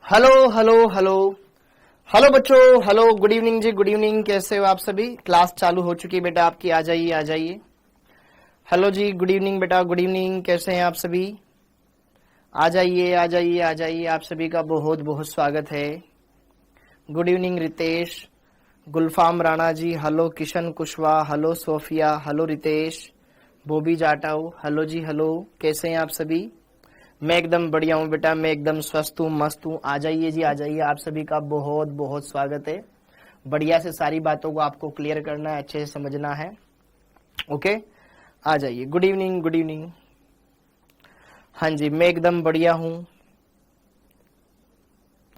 Hello hello hello hello बच्चों, hello, good evening जी, good evening. कैसे हो आप सभी? क्लास चालू हो चुकी है बेटा आपकी, आ जाइए आ जाइए। हेलो जी, गुड इवनिंग बेटा, गुड इवनिंग। कैसे हैं आप सभी? आ जाइए आ जाइए आ जाइए, आप सभी का बहुत बहुत स्वागत है। Good evening Ritesh, Gulfam Rana ji, hello Kishan Kushwaha, hello Sophia, hello Ritesh, Bobby Jatav, hello ji hello. कैसे हैं आप सभी? मैं एकदम बढ़िया हूँ बेटा, मैं एकदम स्वस्थ हूँ, मस्त हूँ। आ जाइए जी आ जाइए, आप सभी का बहुत बहुत स्वागत है। बढ़िया से सारी बातों को आपको क्लियर करना है, अच्छे से समझना है। ओके, आ जाइए। Good evening, good evening. हाँ जी, मैं एकदम बढ़िया हूँ।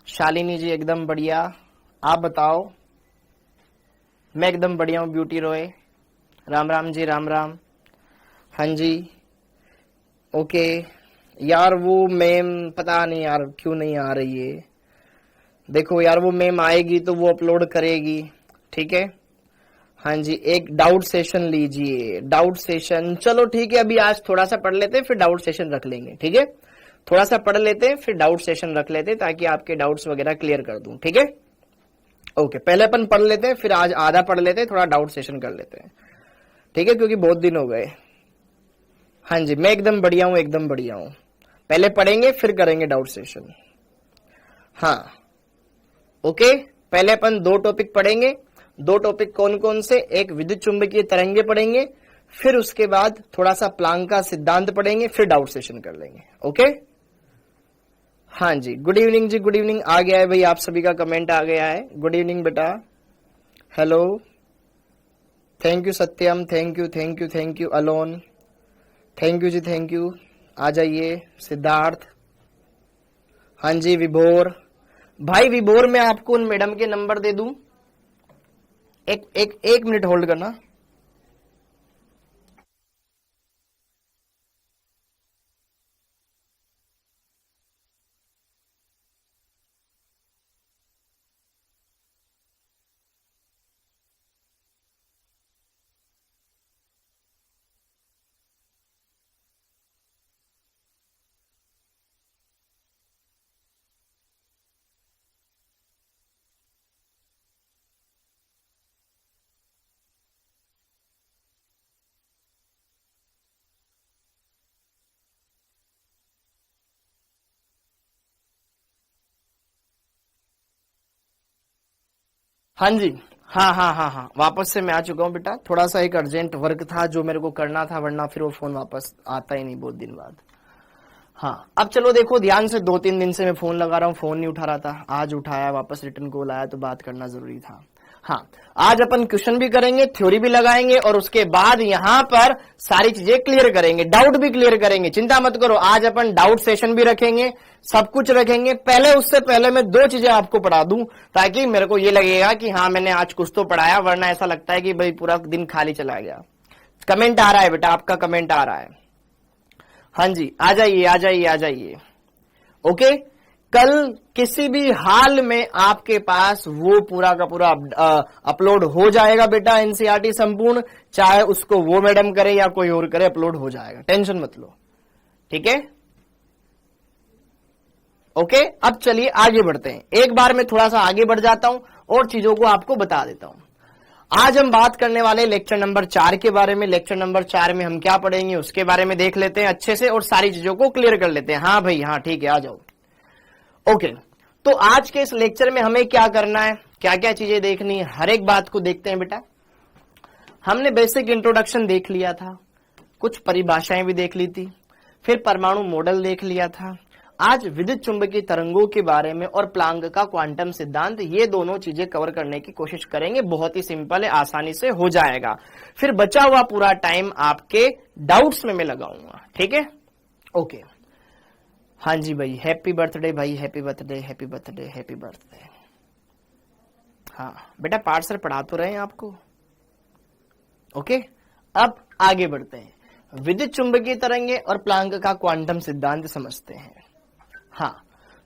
शालिनी जी एकदम बढ़िया, आप बताओ? मैं एकदम बढ़िया हूँ। ब्यूटी रॉय, राम राम जी, राम राम। हाँ जी, ओके। यार वो मैम पता नहीं यार क्यों नहीं आ रही है। देखो यार, वो मैम आएगी तो वो अपलोड करेगी, ठीक है। हाँ जी, एक डाउट सेशन लीजिए, डाउट सेशन। चलो ठीक है, अभी आज थोड़ा सा पढ़ लेते हैं, फिर डाउट सेशन रख लेंगे, ठीक है। थोड़ा सा पढ़ लेते हैं, फिर डाउट सेशन रख लेते हैं, ताकि आपके डाउट्स वगैरह क्लियर कर दूं, ठीक है। ओके, पहले अपन पढ़ लेते हैं, फिर आज आधा पढ़ लेते हैं, थोड़ा डाउट सेशन कर लेते हैं, ठीक है, क्योंकि बहुत दिन हो गए। हाँ जी, मैं एकदम बढ़िया हूँ, एकदम बढ़िया हूँ। पहले पढ़ेंगे फिर करेंगे डाउट सेशन। हाँ, ओके। पहले अपन दो टॉपिक पढ़ेंगे। दो टॉपिक कौन कौन से? एक विद्युत चुंबकीय तरंगे पढ़ेंगे, फिर उसके बाद थोड़ा सा प्लांक का सिद्धांत पढ़ेंगे, फिर डाउट सेशन कर लेंगे, ओके। हाँ जी, गुड इवनिंग जी, गुड इवनिंग। आ गया है भाई, आप सभी का कमेंट आ गया है। गुड इवनिंग बेटा, hello, thank you Satyam, thank you thank you thank you alone, thank you ji, thank you. आ जाइए सिद्धार्थ। हाँ जी, विभोर भाई, विभोर मैं आपको उन मैडम के नंबर दे दूं? एक मिनट होल्ड करना। हाँ जी, हाँ हाँ हाँ हाँ, वापस से मैं आ चुका हूँ बेटा। थोड़ा सा एक अर्जेंट वर्क था जो मेरे को करना था, वरना फिर वो फोन वापस आता ही नहीं बहुत दिन बाद। हाँ, अब चलो देखो ध्यान से, 2-3 दिन से मैं फोन लगा रहा हूँ, फोन नहीं उठा रहा था, आज उठाया, वापस रिटर्न कॉल आया तो बात करना जरूरी था। हाँ, आज अपन क्वेश्चन भी करेंगे, थ्योरी भी लगाएंगे, और उसके बाद यहाँ पर सारी चीजें क्लियर करेंगे, डाउट भी क्लियर करेंगे। चिंता मत करो, आज अपन डाउट सेशन भी रखेंगे, सब कुछ रखेंगे। पहले उससे पहले मैं दो चीजें आपको पढ़ा दूं, ताकि मेरे को ये लगेगा कि हाँ मैंने आज कुछ तो पढ़ाया, वरना ऐसा लगता है कि भाई पूरा दिन खाली चला गया। कमेंट आ रहा है बेटा, आपका कमेंट आ रहा है। हाँ जी, आ जाइए आ जाइए आ जाइए। ओके, कल किसी भी हाल में आपके पास वो पूरा का पूरा अपलोड हो जाएगा बेटा, एनसीईआरटी संपूर्ण, चाहे उसको वो मैडम करे या कोई और करे, अपलोड हो जाएगा, टेंशन मत लो, ठीक है। ओके, अब चलिए आगे बढ़ते हैं। एक बार मैं थोड़ा सा आगे बढ़ जाता हूं और चीजों को आपको बता देता हूं। आज हम बात करने वाले लेक्चर नंबर 4 के बारे में। लेक्चर नंबर 4 में हम क्या पढ़ेंगे उसके बारे में देख लेते हैं अच्छे से, और सारी चीजों को क्लियर कर लेते हैं। हाँ भाई, हाँ ठीक है, आ जाओ। ओके, तो आज के इस लेक्चर में हमें क्या करना है, क्या क्या चीजें देखनी है, हर एक बात को देखते हैं बेटा। हमने बेसिक इंट्रोडक्शन देख लिया था, कुछ परिभाषाएं भी देख ली थी, फिर परमाणु मॉडल देख लिया था। आज विद्युत चुंबकीय तरंगों के बारे में और प्लांक का क्वांटम सिद्धांत, ये दोनों चीजें कवर करने की कोशिश करेंगे। बहुत ही सिंपल है, आसानी से हो जाएगा। फिर बचा हुआ पूरा टाइम आपके डाउट्स में मैं लगाऊंगा, ठीक है। ओके, हाँ जी भाई, हैप्पी बर्थडे भाई, happy birthday, happy birthday, happy birthday. हाँ बेटा, पाठ सर पढ़ा तो रहे हैं आपको। ओके, अब आगे बढ़ते हैं, विद्युत चुंबकीय तरंगे और प्लांक का क्वांटम सिद्धांत समझते हैं। हाँ,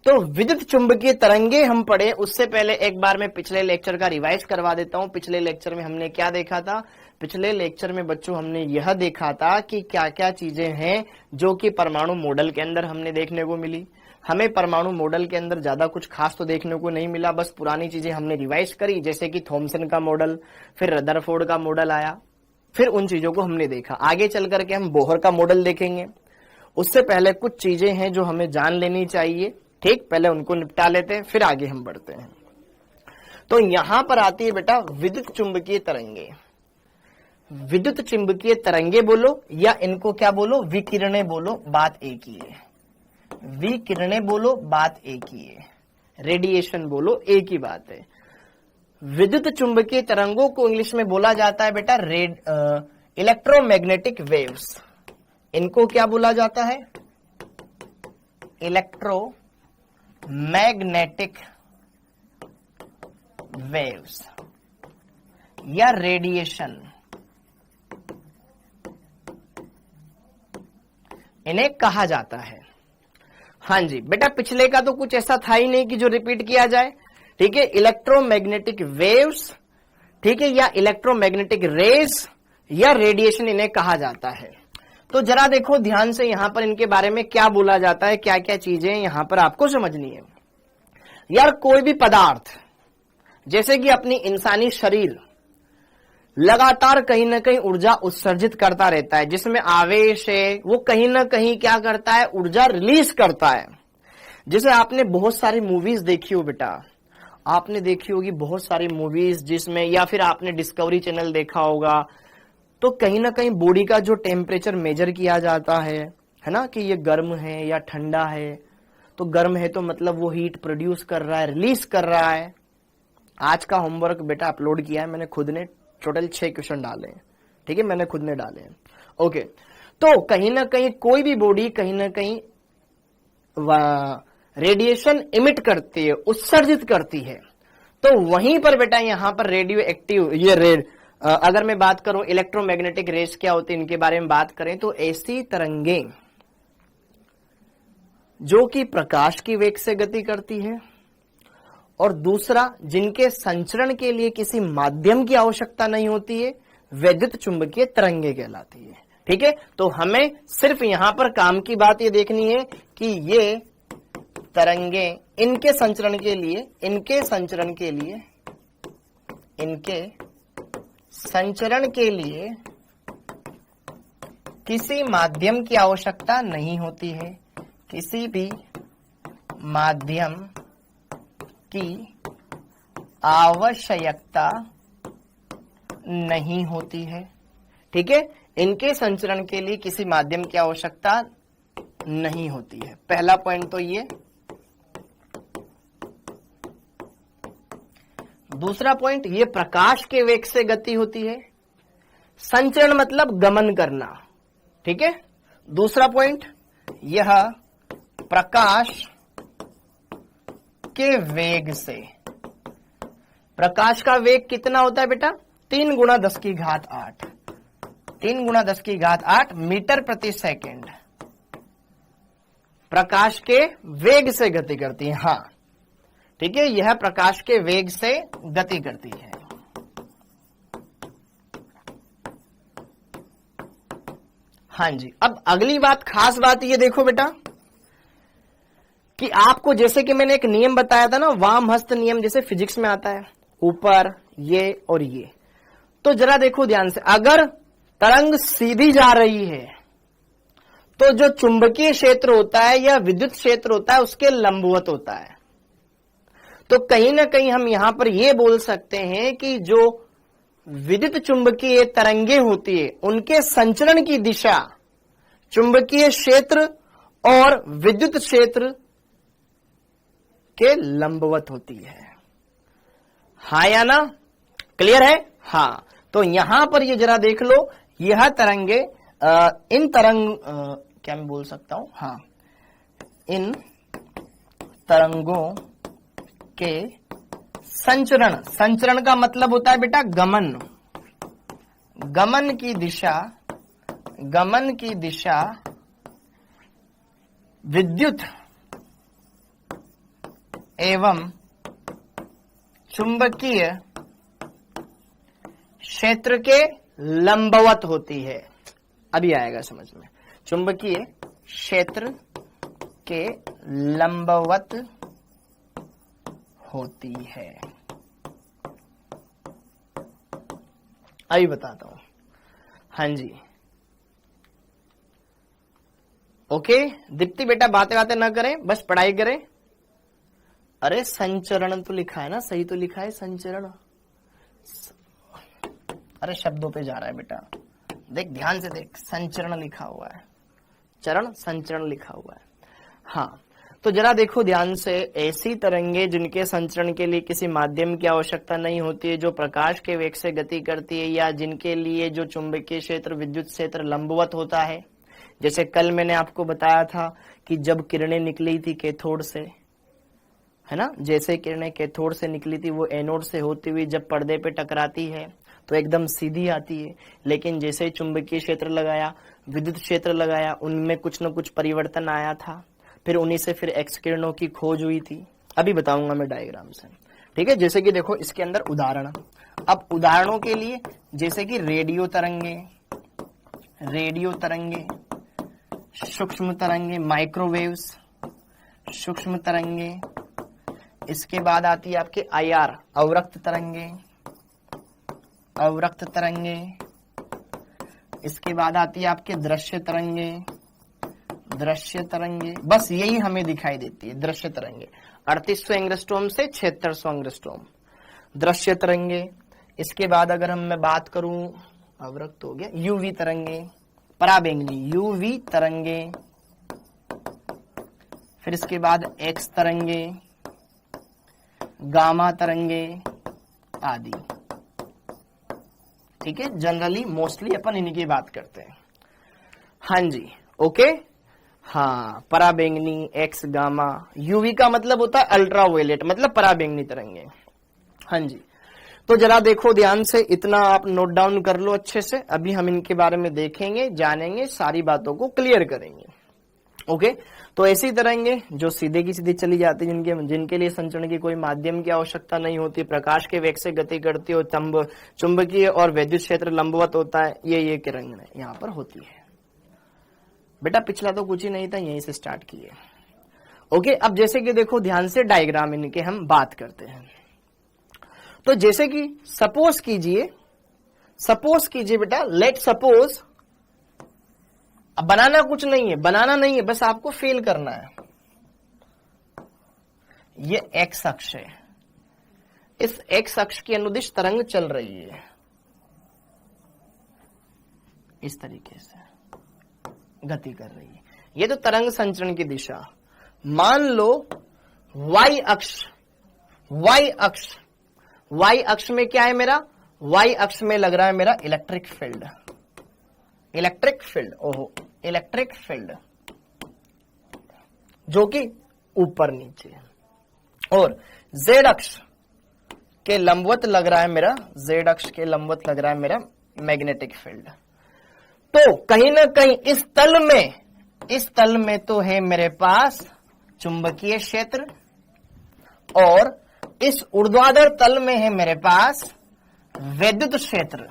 तो विद्युत चुंबकीय तरंगे हम पढ़े, उससे पहले एक बार मैं पिछले लेक्चर का रिवाइज करवा देता हूं। पिछले लेक्चर में हमने क्या देखा था? पिछले लेक्चर में बच्चों हमने यह देखा था कि क्या क्या चीजें हैं जो कि परमाणु मॉडल के अंदर हमने देखने को मिली। हमें परमाणु मॉडल के अंदर ज्यादा कुछ खास तो देखने को नहीं मिला, बस पुरानी चीजें हमने रिवाइज करी, जैसे कि थॉमसन का मॉडल, फिर रदरफोर्ड का मॉडल आया, फिर उन चीजों को हमने देखा। आगे चल करके हम बोहर का मॉडल देखेंगे। उससे पहले कुछ चीजें हैं जो हमें जान लेनी चाहिए, ठीक, पहले उनको निपटा लेते हैं, फिर आगे हम बढ़ते हैं। तो यहां पर आती है बेटा विद्युत चुंबकीय तरंगे। विद्युत चुंबकीय तरंगे बोलो या इनको क्या बोलो, विकिरणें बोलो, बात एक ही है। विकिरणें बोलो, बात एक ही है। रेडिएशन बोलो, एक ही बात है। विद्युत चुंबकीय तरंगों को इंग्लिश में बोला जाता है बेटा इलेक्ट्रोमैग्नेटिक वेव्स। इनको क्या बोला जाता है, इलेक्ट्रोमैग्नेटिक वेव्स या रेडिएशन, इन्हें कहा जाता है। हाँ जी बेटा, पिछले का तो कुछ ऐसा था ही नहीं कि जो रिपीट किया जाए, ठीक है। इलेक्ट्रोमैग्नेटिक वेव्स, ठीक है, या इलेक्ट्रोमैग्नेटिक रेज या रेडिएशन इन्हें कहा जाता है। तो जरा देखो ध्यान से यहां पर इनके बारे में क्या बोला जाता है, क्या क्या चीजें यहां पर आपको समझनी है। यार कोई भी पदार्थ, जैसे कि अपनी इंसानी शरीर लगातार कहीं ना कहीं ऊर्जा उत्सर्जित करता रहता है, जिसमें आवेश है, वो कहीं ना कहीं क्या करता है, ऊर्जा रिलीज करता है। जैसे आपने बहुत सारी मूवीज देखी हो बेटा, आपने देखी होगी बहुत सारी मूवीज जिसमें, या फिर आपने डिस्कवरी चैनल देखा होगा, तो कहीं ना कहीं बॉडी का जो टेम्परेचर मेजर किया जाता है ना, कि ये गर्म है या ठंडा है। तो गर्म है तो मतलब वो हीट प्रोड्यूस कर रहा है, रिलीज कर रहा है। आज का होमवर्क बेटा अपलोड किया है मैंने खुद ने, टोटल 6 क्वेश्चन डाले हैं, ठीक है, मैंने खुद ने डाले हैं। ओके, तो कहीं ना कहीं कोई भी बॉडी कहीं ना कहीं रेडिएशन इमिट करती है, उत्सर्जित करती है। तो वहीं पर बेटा यहां पर रेडियो एक्टिव, ये अगर मैं बात करूं इलेक्ट्रोमैग्नेटिक रेज क्या होती है, इनके बारे में बात करें तो ऐसी तरंगें जो कि प्रकाश की वेग से गति करती है, और दूसरा जिनके संचरण के लिए किसी माध्यम की आवश्यकता नहीं होती है, विद्युत चुंबकीय तरंगे कहलाती है। ठीक है, तो हमें सिर्फ यहां पर काम की बात ये देखनी है कि ये तरंगे इनके संचरण के लिए किसी माध्यम की आवश्यकता नहीं होती है, किसी भी माध्यम की आवश्यकता नहीं होती है। ठीक है, इनके संचरण के लिए किसी माध्यम की आवश्यकता नहीं होती है। पहला पॉइंट तो ये। दूसरा पॉइंट, ये प्रकाश के वेग से गति होती है। संचरण मतलब गमन करना। ठीक है, दूसरा पॉइंट, यह प्रकाश के वेग से। प्रकाश का वेग कितना होता है बेटा? 3 × 10⁸। 3 × 10⁸ मीटर प्रति सेकेंड प्रकाश के वेग से गति करती है। हाँ ठीक है, यह प्रकाश के वेग से गति करती है। हाँ जी, अब अगली बात, खास बात ये देखो बेटा कि आपको, जैसे कि मैंने एक नियम बताया था ना, वाम हस्त नियम, जैसे फिजिक्स में आता है, ऊपर ये और ये। तो जरा देखो ध्यान से, अगर तरंग सीधी जा रही है तो जो चुंबकीय क्षेत्र होता है या विद्युत क्षेत्र होता है उसके लंबवत होता है। तो कहीं ना कहीं हम यहां पर यह बोल सकते हैं कि जो विद्युत चुंबकीय तरंगे होती है उनके संचरण की दिशा चुंबकीय क्षेत्र और विद्युत क्षेत्र के लंबवत होती है। हाँ या ना? क्लियर है? हाँ, तो यहां पर ये जरा देख लो, यह तरंगे इन तरंग क्या मैं बोल सकता हूं, हाँ, इन तरंगों के संचरण का मतलब होता है बेटा गमन। गमन की दिशा विद्युत एवं चुंबकीय क्षेत्र के लंबवत होती है। अभी आएगा समझ में। चुंबकीय क्षेत्र के लंबवत होती है। अभी बताता हूं। हाँ जी, ओके। दीप्ति बेटा बातें बातें ना करें, बस पढ़ाई करें। अरे संचरण तो लिखा है ना, सही तो लिखा है संचरण। अरे शब्दों पे जा रहा है बेटा, देख ध्यान से देख, संचरण लिखा हुआ है, चरण संचरण लिखा हुआ है। हाँ, तो जरा देखो ध्यान से, ऐसी तरंगे जिनके संचरण के लिए किसी माध्यम की आवश्यकता नहीं होती है, जो प्रकाश के वेग से गति करती है, या जिनके लिए जो चुंबकीय क्षेत्र विद्युत क्षेत्र लंबवत होता है। जैसे कल मैंने आपको बताया था कि जब किरणें निकली थी कैथोड से, है ना, जैसे किरणें कैथोड से निकली थी वो एनोड से होती हुई जब पर्दे पे टकराती है तो एकदम सीधी आती है, लेकिन जैसे चुंबकीय क्षेत्र लगाया, विद्युत क्षेत्र लगाया, उनमें कुछ न कुछ परिवर्तन आया था, फिर उन्हीं से फिर एक्स किरणों की खोज हुई थी। अभी बताऊंगा मैं डायग्राम से, ठीक है। जैसे कि देखो इसके अंदर उदाहरण, अब उदाहरणों के लिए जैसे कि रेडियो तरंगे, रेडियो तरंगे, सूक्ष्म तरंगे, माइक्रोवेव्स, सूक्ष्म तरंगे, इसके बाद आती है आपके आईआर, अवरक्त तरंगे, अवरक्त तरंगे, इसके बाद आती है आपके दृश्य तरंगे, दृश्य तरंगे, बस यही हमें दिखाई देती है दृश्य तरंगे, 3800 एंगस्ट्रॉम से 7600 एंगस्ट्रॉम दृश्य तरंगे। इसके बाद अगर मैं बात करूं, अवरक्त हो गया, यूवी तरंगे, पराबैंगनी यूवी तरंगे, फिर इसके बाद एक्स तरंगे, गामा तरंगे आदि, ठीक है। जनरली मोस्टली अपन इन्हीं की बात करते हैं। हाँ जी, ओके। हाँ, पराबैंगनी, एक्स, गामा, यूवी का मतलब होता है अल्ट्रावायलेट, मतलब पराबैंगनी तरंगे। हाँ जी, तो जरा देखो ध्यान से, इतना आप नोट डाउन कर लो अच्छे से। अभी हम इनके बारे में देखेंगे, जानेंगे, सारी बातों को क्लियर करेंगे। ओके, तो ऐसी तरंगे जो सीधे की सीधी चली जाती है, जिनके लिए संचरण की कोई माध्यम की आवश्यकता नहीं होती, प्रकाश के वेग से गति करती हो, चुंबकीय और विद्युत क्षेत्र लंबवत होता है, ये किरणें यहाँ पर होती है। बेटा पिछला तो कुछ ही नहीं था, यहीं से स्टार्ट किए। ओके, अब जैसे कि देखो ध्यान से डायग्राम इनके हम बात करते हैं। तो जैसे कि सपोज कीजिए बेटा, लेट सपोज, अब बनाना कुछ नहीं है, बनाना नहीं है, बस आपको फील करना है। ये एक्स अक्ष है, इस एक्स अक्ष की अनुदिश तरंग चल रही है इस तरीके से, गति कर रही है। ये तो तरंग संचरण की दिशा। मान लो वाई अक्ष, वाई अक्ष में क्या है मेरा, वाई अक्ष में लग रहा है मेरा इलेक्ट्रिक फील्ड, इलेक्ट्रिक फील्ड जो कि ऊपर नीचे है, और जेड अक्ष के लंबवत लग रहा है मेरा, जेड अक्ष के लंबवत लग रहा है मेरा मैग्नेटिक फील्ड। तो कहीं ना कहीं इस तल में तो है मेरे पास चुंबकीय क्षेत्र, और इस ऊर्ध्वाधर तल में है मेरे पास विद्युत क्षेत्र।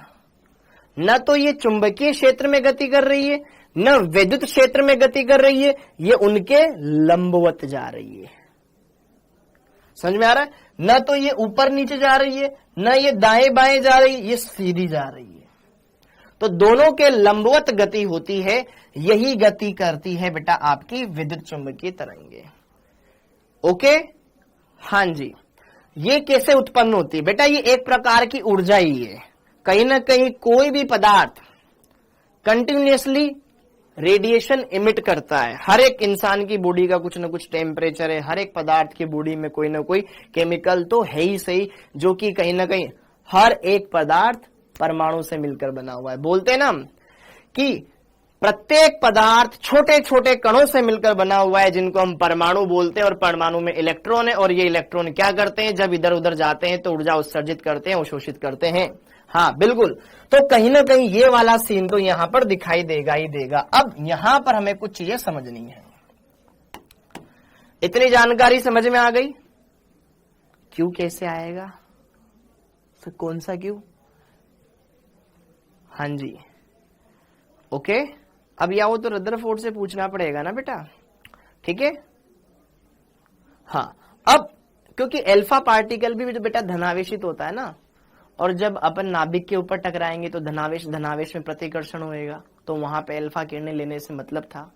न तो ये चुंबकीय क्षेत्र में गति कर रही है, न विद्युत क्षेत्र में गति कर रही है, ये उनके लंबवत जा रही है। समझ में आ रहा है? न तो ये ऊपर नीचे जा रही है, न ये दाएं बाएं जा रही है, ये सीधी जा रही है। तो दोनों के लंबवत गति होती है, यही गति करती है बेटा आपकी विद्युत चुंबकीय तरंगे। ओके, हाँ जी। ये कैसे उत्पन्न होती है बेटा, ये एक प्रकार की ऊर्जा ही है। कहीं ना कहीं कोई भी पदार्थ कंटिन्यूअसली रेडिएशन इमिट करता है। हर एक इंसान की बॉडी का कुछ ना कुछ टेम्परेचर है, हर एक पदार्थ की बॉडी में कोई ना कोई केमिकल तो है ही सही, जो कि कहीं ना कहीं हर एक पदार्थ परमाणु से मिलकर बना हुआ है। बोलते हैं ना कि प्रत्येक पदार्थ छोटे छोटे कणों से मिलकर बना हुआ है, जिनको हम परमाणु बोलते हैं, और परमाणु में इलेक्ट्रॉन है, और ये इलेक्ट्रॉन क्या करते हैं, जब इधर उधर जाते हैं तो ऊर्जा उत्सर्जित करते हैं, अवशोषित करते हैं। हाँ बिल्कुल, तो कहीं ना कहीं ये वाला सीन तो यहां पर दिखाई देगा ही देगा। अब यहां पर हमें कुछ चीजें समझनी है। इतनी जानकारी समझ में आ गई? क्यों कैसे आएगा, तो कौन सा क्यों? हाँ जी, ओके। अब या वो तो रदरफोर्ड से पूछना पड़ेगा ना बेटा, ठीक है। हाँ, अब क्योंकि अल्फा पार्टिकल भी तो बेटा धनावेशित होता है ना, और जब अपन नाभिक के ऊपर टकराएंगे तो धनावेश धनावेश में प्रतिकर्षण होएगा, तो वहां पे अल्फा किरणें लेने से मतलब था।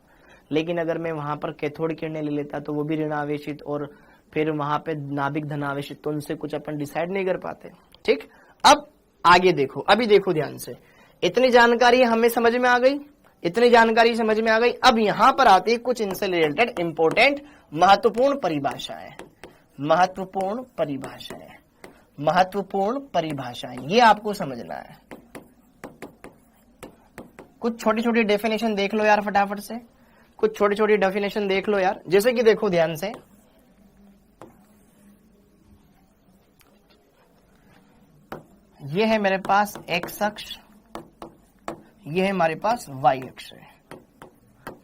लेकिन अगर मैं वहां पर कैथोड किरणें ले लेता तो वो भी ऋणावेशित, और फिर वहां पे नाभिक धनावेशित, तो उनसे कुछ अपन डिसाइड नहीं कर पाते। ठीक, अब आगे देखो, अभी देखो ध्यान से, इतनी जानकारी हमें समझ में आ गई, इतनी जानकारी समझ में आ गई। अब यहां पर आती है कुछ इनसे रिलेटेड इंपॉर्टेंट महत्वपूर्ण परिभाषाएं, महत्वपूर्ण परिभाषाएं, महत्वपूर्ण परिभाषाएं, ये आपको समझना है। कुछ छोटी छोटी डेफिनेशन देख लो यार फटाफट से, कुछ छोटी छोटी डेफिनेशन देख लो यार। जैसे कि देखो ध्यान से, ये है मेरे पास एक्स अक्ष, ये है हमारे पास वाई अक्ष है।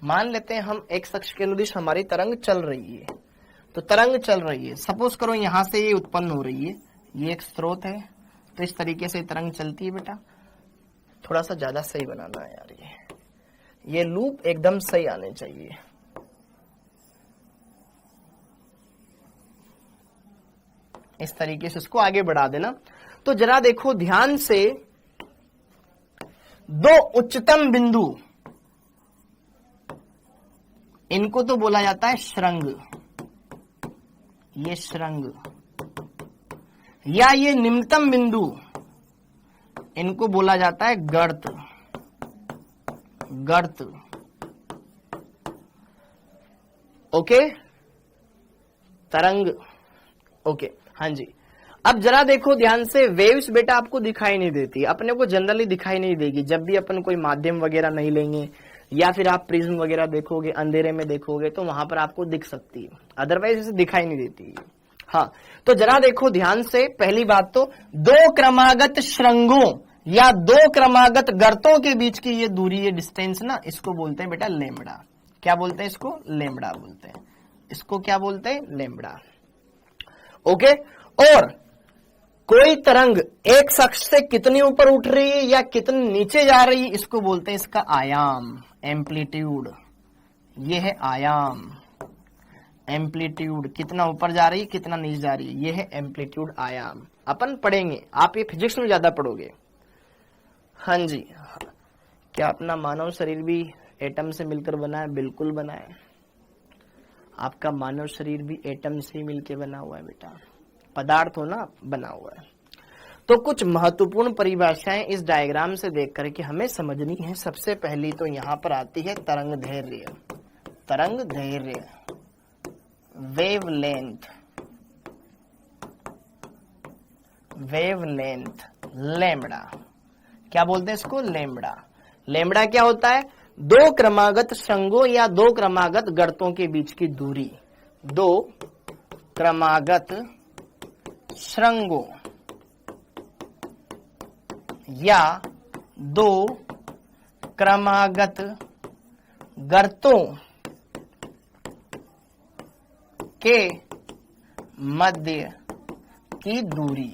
मान लेते हैं हम एक्स अक्ष के अनुदिश हमारी तरंग चल रही है, तो तरंग चल रही है, सपोज करो यहां से ये उत्पन्न हो रही है, ये एक स्रोत है, तो इस तरीके से तरंग चलती है बेटा। थोड़ा सा ज्यादा सही बनाना है यार, ये लूप एकदम सही आने चाहिए। इस तरीके से इसको आगे बढ़ा देना। तो जरा देखो ध्यान से, दो उच्चतम बिंदु, इनको तो बोला जाता है श्रृंग, ये श्रृंग, या ये निम्नतम बिंदु, इनको बोला जाता है गर्त, गर्त। ओके, तरंग, ओके, हाँ जी। अब जरा देखो ध्यान से, वेव्स बेटा आपको दिखाई नहीं देती, अपने को जनरली दिखाई नहीं देगी। जब भी अपन कोई माध्यम वगैरह नहीं लेंगे, या फिर आप प्रिज्म वगैरह देखोगे, अंधेरे में देखोगे, तो वहां पर आपको दिख सकती है, अदरवाइज इसे दिखाई नहीं देती। हाँ, तो जरा देखो ध्यान से, पहली बात तो दो क्रमागत श्रृंगों या दो क्रमागत गर्तों के बीच की ये दूरी, ये डिस्टेंस ना, इसको बोलते हैं बेटा लैम्बडा। क्या बोलते हैं इसको? लैम्बडा बोलते हैं। इसको क्या बोलते हैं? लैम्बडा। ओके, और कोई तरंग एक अक्ष से कितनी ऊपर उठ रही है या कितनी नीचे जा रही है, इसको बोलते हैं इसका आयाम, एम्पलीट्यूड। ये है आयाम, एम्पलीट्यूड, कितना ऊपर जा रही है कितना नीचे जा रही है, ये है एम्पलीट्यूड, आयाम। अपन पढ़ेंगे, आप ये फिजिक्स में ज्यादा पढ़ोगे। हाँ जी, क्या अपना मानव शरीर भी एटम से मिलकर बना है? बिल्कुल बना है। आपका मानव शरीर भी एटम से मिलकर बना हुआ है बेटा, पदार्थ हो ना, बना हुआ है। तो कुछ महत्वपूर्ण परिभाषाएं इस डायग्राम से देख करके हमें समझनी है। सबसे पहली तो यहां पर आती है तरंग दैर्घ्य, तरंग दैर्घ्य, वेवलेंथ, वेवलेंथ, लैम्बडा। क्या बोलते हैं इसको? लैम्बडा। लैम्बडा क्या होता है? दो क्रमागत श्रृंगों या दो क्रमागत गर्तों के बीच की दूरी, दो क्रमागत श्रृंगों या दो क्रमागत गर्तों के मध्य की दूरी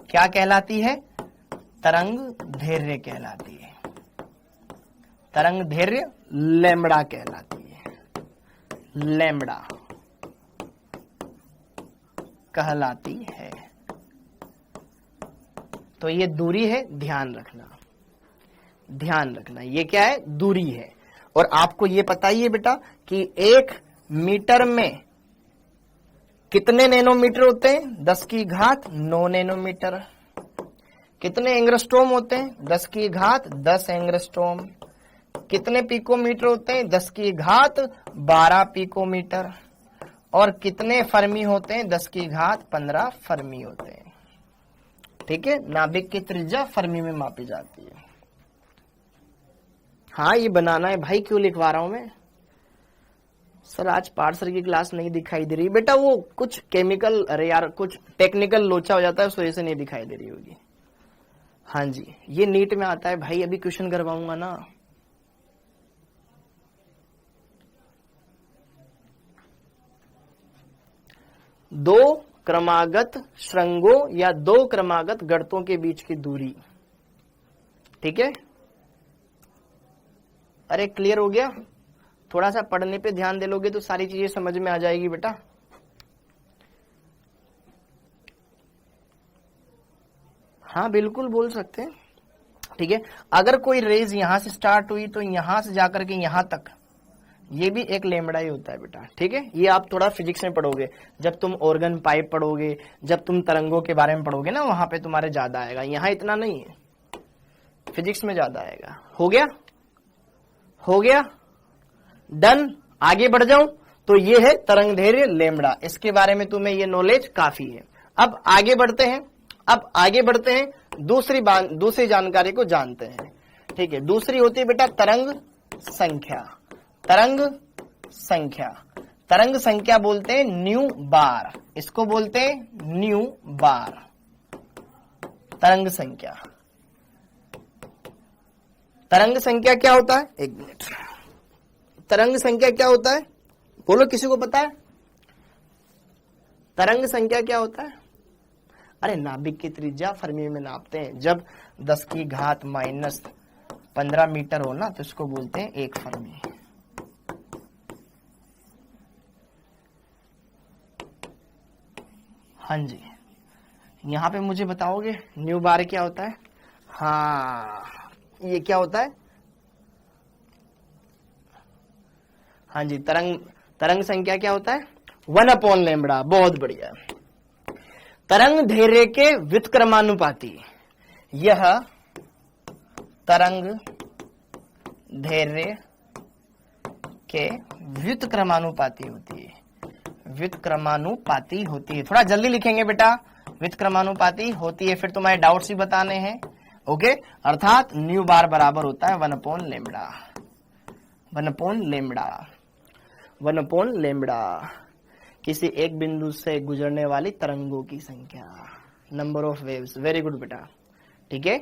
क्या कहलाती है? तरंग दैर्घ्य कहलाती है। तरंग दैर्घ्य लैम्बडा कहलाती है, लैम्बडा कहलाती है। तो ये दूरी है, ध्यान रखना, ध्यान रखना, ये क्या है? दूरी है। और आपको ये पता ही है बेटा कि 1 मीटर में कितने नैनोमीटर होते हैं? 10 की घात 9 नैनोमीटर। कितने एंग्स्ट्रॉम होते हैं? 10 की घात 10 एंग्स्ट्रॉम। कितने पिकोमीटर होते हैं? 10 की घात 12 पिकोमीटर। और कितने फर्मी होते हैं? 10 की घात 15 फर्मी होते हैं। ठीक है, नाभिक की त्रिज्या फर्मी में मापी जाती है। हाँ, ये बनाना है भाई, क्यों लिखवा रहा हूं मैं? सर आज पार्सर की क्लास नहीं दिखाई दे रही बेटा, वो कुछ केमिकल, अरे यार कुछ टेक्निकल लोचा हो जाता है, उस वजह से नहीं दिखाई दे रही होगी। हाँ जी, ये नीट में आता है भाई, अभी क्वेश्चन करवाऊंगा ना। दो क्रमागत श्रृंगों या दो क्रमागत गर्तों के बीच की दूरी। ठीक है, अरे क्लियर हो गया? थोड़ा सा पढ़ने पे ध्यान दे लोगे तो सारी चीजें समझ में आ जाएगी बेटा। हाँ बिल्कुल बोल सकते हैं, ठीक है। अगर कोई रेज यहां से स्टार्ट हुई तो यहां से जाकर के यहां तक, ये भी एक लेमड़ा ही होता है बेटा, ठीक है। ये आप थोड़ा फिजिक्स में पढ़ोगे, जब तुम ऑर्गन पाइप पढ़ोगे, जब तुम तरंगों के बारे में पढ़ोगे ना, वहां पे तुम्हारे ज्यादा आएगा, यहाँ इतना नहीं है, फिजिक्स में ज्यादा आएगा। हो गया, हो गया, डन। आगे बढ़ जाऊं तो ये है तरंगदैर्घ्य लेमड़ा, इसके बारे में तुम्हें ये नॉलेज काफी है। अब आगे बढ़ते हैं, अब आगे बढ़ते हैं, दूसरी जानकारी को जानते हैं, ठीक है। दूसरी होती है बेटा तरंग संख्या। तरंग संख्या, तरंग संख्या बोलते हैं न्यू बार, इसको बोलते हैं न्यू बार, तरंग संख्या। तरंग संख्या क्या होता है, एक मिनट, तरंग संख्या क्या होता है, बोलो किसी को पता है तरंग संख्या क्या होता है? अरे नाभिक की त्रिज्या फर्मी में नापते हैं, जब 10 की घात माइनस 15 मीटर हो ना तो इसको बोलते हैं 1 फर्मी। हाँ जी, यहां पे मुझे बताओगे न्यू बार क्या होता है? हाँ, ये क्या होता है? हाँ जी, तरंग संख्या क्या होता है? 1 लैम्बडा। बहुत बढ़िया। तरंग धैर्य के व्युत्क्रमानुपाती, यह तरंग धैर्य के व्युत्क्रमानुपाती होती है, व्युत्क्रमानुपाती होती है। थोड़ा जल्दी लिखेंगे बेटा, व्युत्क्रमानुपाती होती है, फिर तुम्हारे डाउट्स भी बताने हैं, ओके। अर्थात न्यू बार बराबर होता है 1 लैम्बडा, 1 लैम्बडा, 1 लैम्बडा। किसी एक बिंदु से गुजरने वाली तरंगों की संख्या, number of waves. Very good बेटा, ठीक है।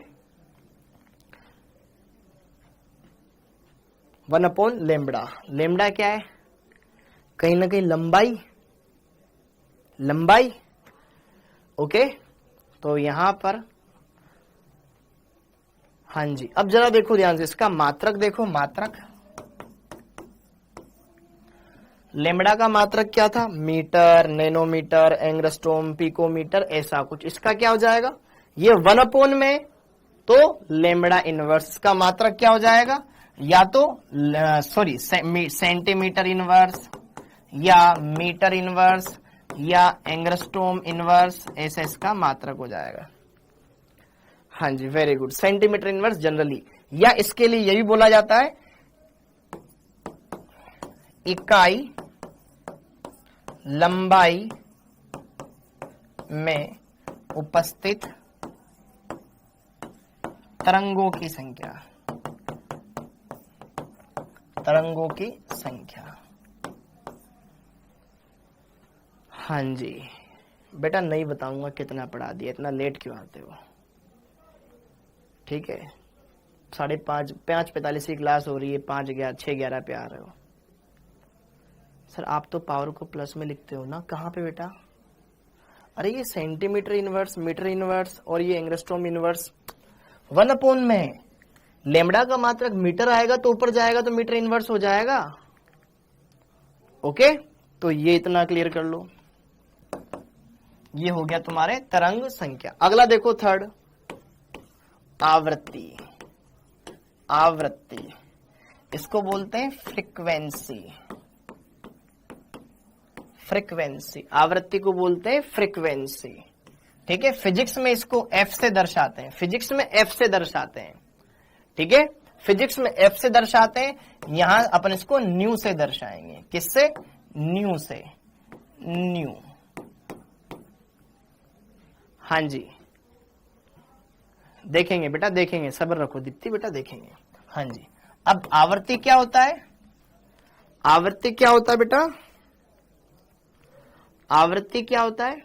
1 लैम्बडा। लैम्बडा क्या है? कहीं ना कहीं लंबाई, लंबाई, ओके। तो यहां पर हाँ जी, अब जरा देखो ध्यान से, इसका मात्रक देखो, मात्रक लैम्बडा का मात्रक क्या था? मीटर, नैनोमीटर, एंगस्ट्रॉम, पिकोमीटर, ऐसा कुछ। इसका क्या हो जाएगा? ये 1 में, तो लैम्बडा इनवर्स का मात्रक क्या हो जाएगा? या तो सॉरी सेंटीमीटर इनवर्स, या मीटर इनवर्स, या एंगस्ट्रॉम इनवर्स, ऐसा इसका मात्रक हो जाएगा। हाँ जी, very good, centimetre inverse generally, या इसके लिए यही बोला जाता है इकाई लंबाई में उपस्थित तरंगों की संख्या, तरंगों की संख्या। हाँ जी बेटा, नहीं बताऊंगा कितना पढ़ा दिया, इतना लेट क्यों आते हो, ठीक है। 5:45 की क्लास हो रही है, 6:11 पे आ रहे हो। सर आप तो पावर को प्लस में लिखते हो ना, कहाँ पे बेटा? अरे ये सेंटीमीटर इनवर्स, मीटर इनवर्स और ये एंगस्ट्रॉम इनवर्स 1 में है। लैम्बडा का मात्रक मीटर आएगा तो ऊपर जाएगा तो मीटर इनवर्स हो जाएगा, ओके। तो ये इतना क्लियर कर लो, ये हो गया तुम्हारे तरंग संख्या। अगला देखो, थर्ड, आवृत्ति। आवृत्ति, इसको बोलते हैं फ्रीक्वेंसी, फ्रीक्वेंसी। आवृत्ति को बोलते हैं फ्रीक्वेंसी, ठीक है। फिजिक्स में इसको एफ से दर्शाते हैं, फिजिक्स में एफ से दर्शाते हैं, ठीक है। फिजिक्स में एफ से दर्शाते हैं, यहां अपन इसको न्यू से दर्शाएंगे। किससे? न्यू से, न्यू। हाँ जी, देखेंगे बेटा, देखेंगे, सब्र रखो दीप्ति बेटा, देखेंगे। हाँ जी, अब आवृत्ति क्या होता है? आवृत्ति क्या होता है बेटा? आवृत्ति क्या होता है?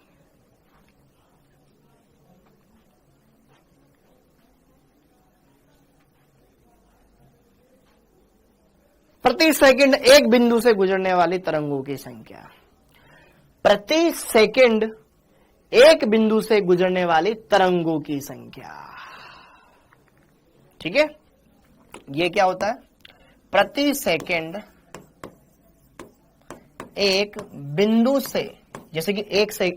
प्रति सेकंड एक बिंदु से गुजरने वाली तरंगों की संख्या। प्रति सेकंड एक बिंदु से गुजरने वाली तरंगों की संख्या, ठीक है। ये क्या होता है? प्रति सेकंड एक बिंदु से, जैसे कि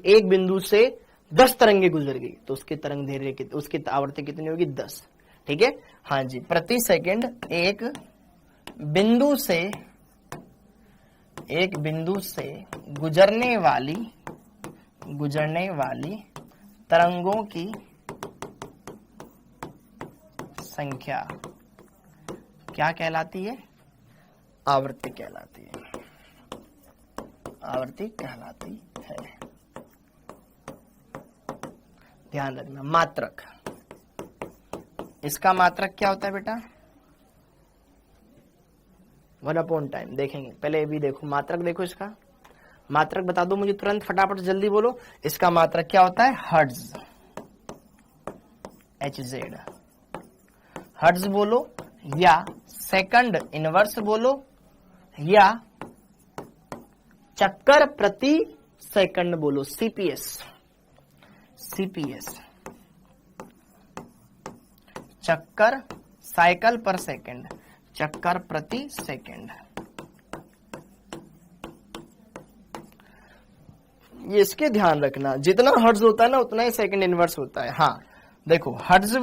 एक बिंदु से 10 तरंगे गुजर गई तो उसकी तरंग दैर्घ्य उसकी आवृत्ति कितनी होगी 10। ठीक है, हाँ जी, प्रति सेकंड एक बिंदु से गुजरने वाली तरंगों की संख्या क्या कहलाती है? आवृत्ति कहलाती है। आवृत्ति कहलाती है। ध्यान रखना, मात्रक, इसका मात्रक क्या होता है बेटा? 1/टाइम। देखेंगे, पहले ये भी देखो, मात्रक देखो, इसका मात्रक बता दो मुझे तुरंत, फटाफट जल्दी बोलो। इसका मात्रक क्या होता है? Hertz, HZ। हर्ट्ज बोलो या सेकंड इनवर्स बोलो या चक्कर प्रति सेकंड बोलो, CPS। चक्कर, साइकिल पर सेकंड, चक्कर प्रति सेकंड। ये इसके ध्यान रखना, जितना हर्ट्ज होता है ना उतना ही सेकंड इनवर्स होता है। हाँ देखो, हर्ट्ज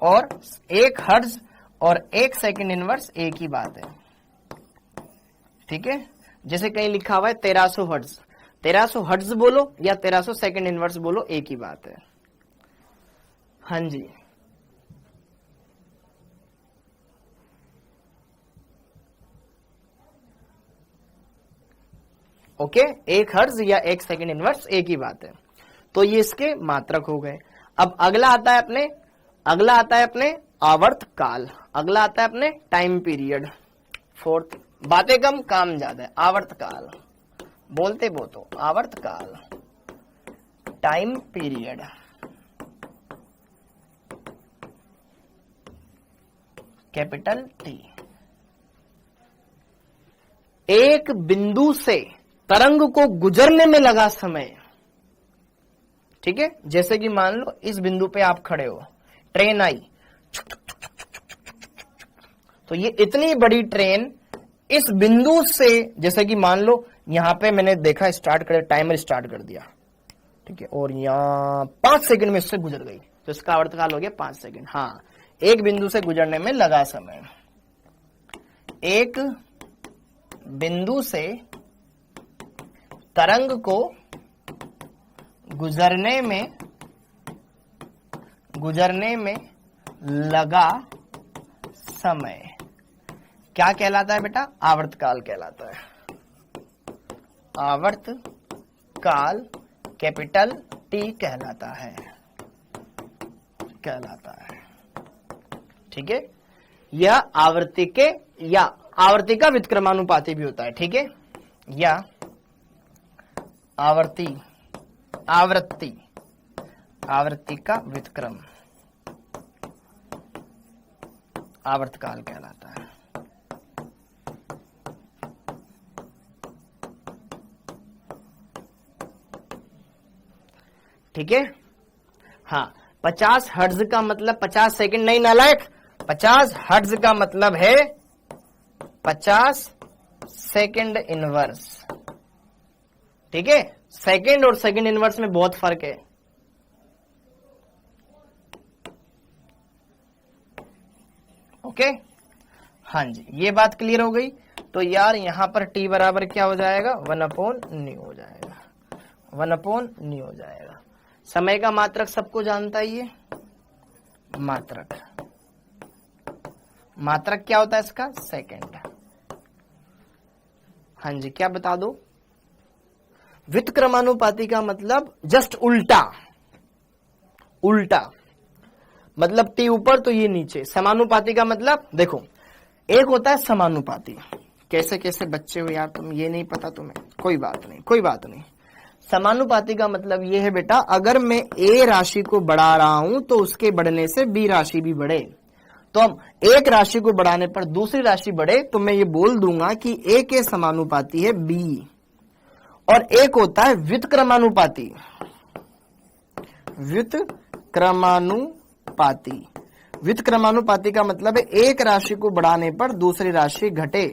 और एक हर्ट्ज और एक सेकंड इनवर्स एक ही बात है। ठीक है, जैसे कहीं लिखा हुआ है 1300 हर्ट्ज, 1300 हर्ट्ज बोलो या 1300 सेकंड इनवर्स बोलो, एक ही बात है। हाँ जी, ओके, एक हर्ट्ज या एक सेकंड इनवर्स एक ही बात है। तो ये इसके मात्रक हो गए। अब अगला आता है अपने आवर्त काल, अगला आता है अपने टाइम पीरियड। फोर्थ, बातें कम काम ज्यादा है। आवर्त काल बोलते तो आवर्त काल, टाइम पीरियड। Capital T। एक बिंदु से तरंग को गुजरने में लगा समय। ठीक है, जैसे कि मान लो इस बिंदु पे आप खड़े हो, ट्रेन आई, तो ये इतनी बड़ी ट्रेन इस बिंदु से, जैसे कि मान लो यहां पे मैंने देखा स्टार्ट करे, टाइमर स्टार्ट कर दिया, ठीक है, और यहां 5 सेकंड में इससे गुजर गई, तो इसका आवर्तकाल हो गया 5 सेकंड। हाँ, एक बिंदु से गुजरने में लगा समय। एक बिंदु से तरंग को गुजरने में लगा समय क्या कहलाता है बेटा? आवर्तकाल कहलाता है। आवर्तकाल कैपिटल T कहलाता है। ठीक है, यह आवृत्ति का व्युत्क्रमानुपाती भी होता है। ठीक है, या आवृत्ति का व्युत्क्रम आवर्तकाल कहलाता है। ठीक है, हाँ, 50 हर्ट्ज का मतलब 50 सेकंड नहीं नालायक, 50 हर्ट्ज का मतलब है 50 सेकंड इनवर्स। ठीक है, सेकंड और सेकंड इनवर्स में बहुत फर्क है। ओके, हाँ जी, ये बात क्लियर हो गई। तो यार यहां पर T बराबर क्या हो जाएगा? 1/न्यू हो जाएगा, 1/न्यू हो जाएगा। समय का मात्रक सबको जानता ही है। मात्रक क्या होता है इसका? सेकंड। हाँ जी, क्या बता दो? व्युत्क्रमानुपाती का मतलब जस्ट उल्टा मतलब T ऊपर तो ये नीचे। समानुपाती का मतलब देखो, एक होता है समानुपाती। कैसे बच्चे हो यार तुम, ये नहीं पता तुम्हें? कोई बात नहीं। समानुपाती का मतलब ये है बेटा, अगर मैं A राशि को बढ़ा रहा हूं तो उसके बढ़ने से B राशि भी बढ़े। तो हम एक राशि को बढ़ाने पर दूसरी राशि बढ़े तो मैं ये बोल दूंगा कि A के समानुपाती है B। और एक होता है व्युत्क्रमानुपाती। व्युत्क्रमानुपाती का मतलब है एक राशि को बढ़ाने पर दूसरी राशि घटे।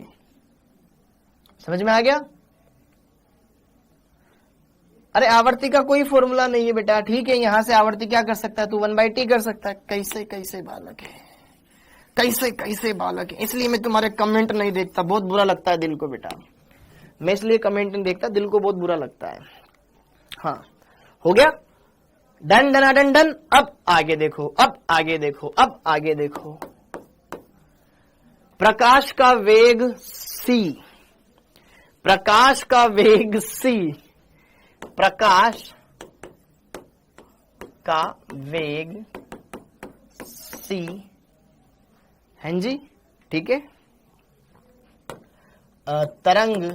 समझ में आ गया? अरे आवर्ती का कोई फॉर्मूला नहीं है बेटा, ठीक है। यहां से आवर्ती क्या कर सकता है तू, 1/t कर सकता है। कैसे कैसे बालक है, कैसे कैसे बालक है। इसलिए मैं तुम्हारे कमेंट नहीं देखता, बहुत बुरा लगता है दिल को बेटा। मैं इसलिए कमेंट नहीं देखता, दिल को बहुत बुरा लगता है। हाँ हो गया, डन डन डन डन। अब आगे देखो, अब आगे देखो, अब आगे देखो। प्रकाश का वेग c, प्रकाश का वेग c, प्रकाश का वेग c हैं जी, ठीक है। तरंग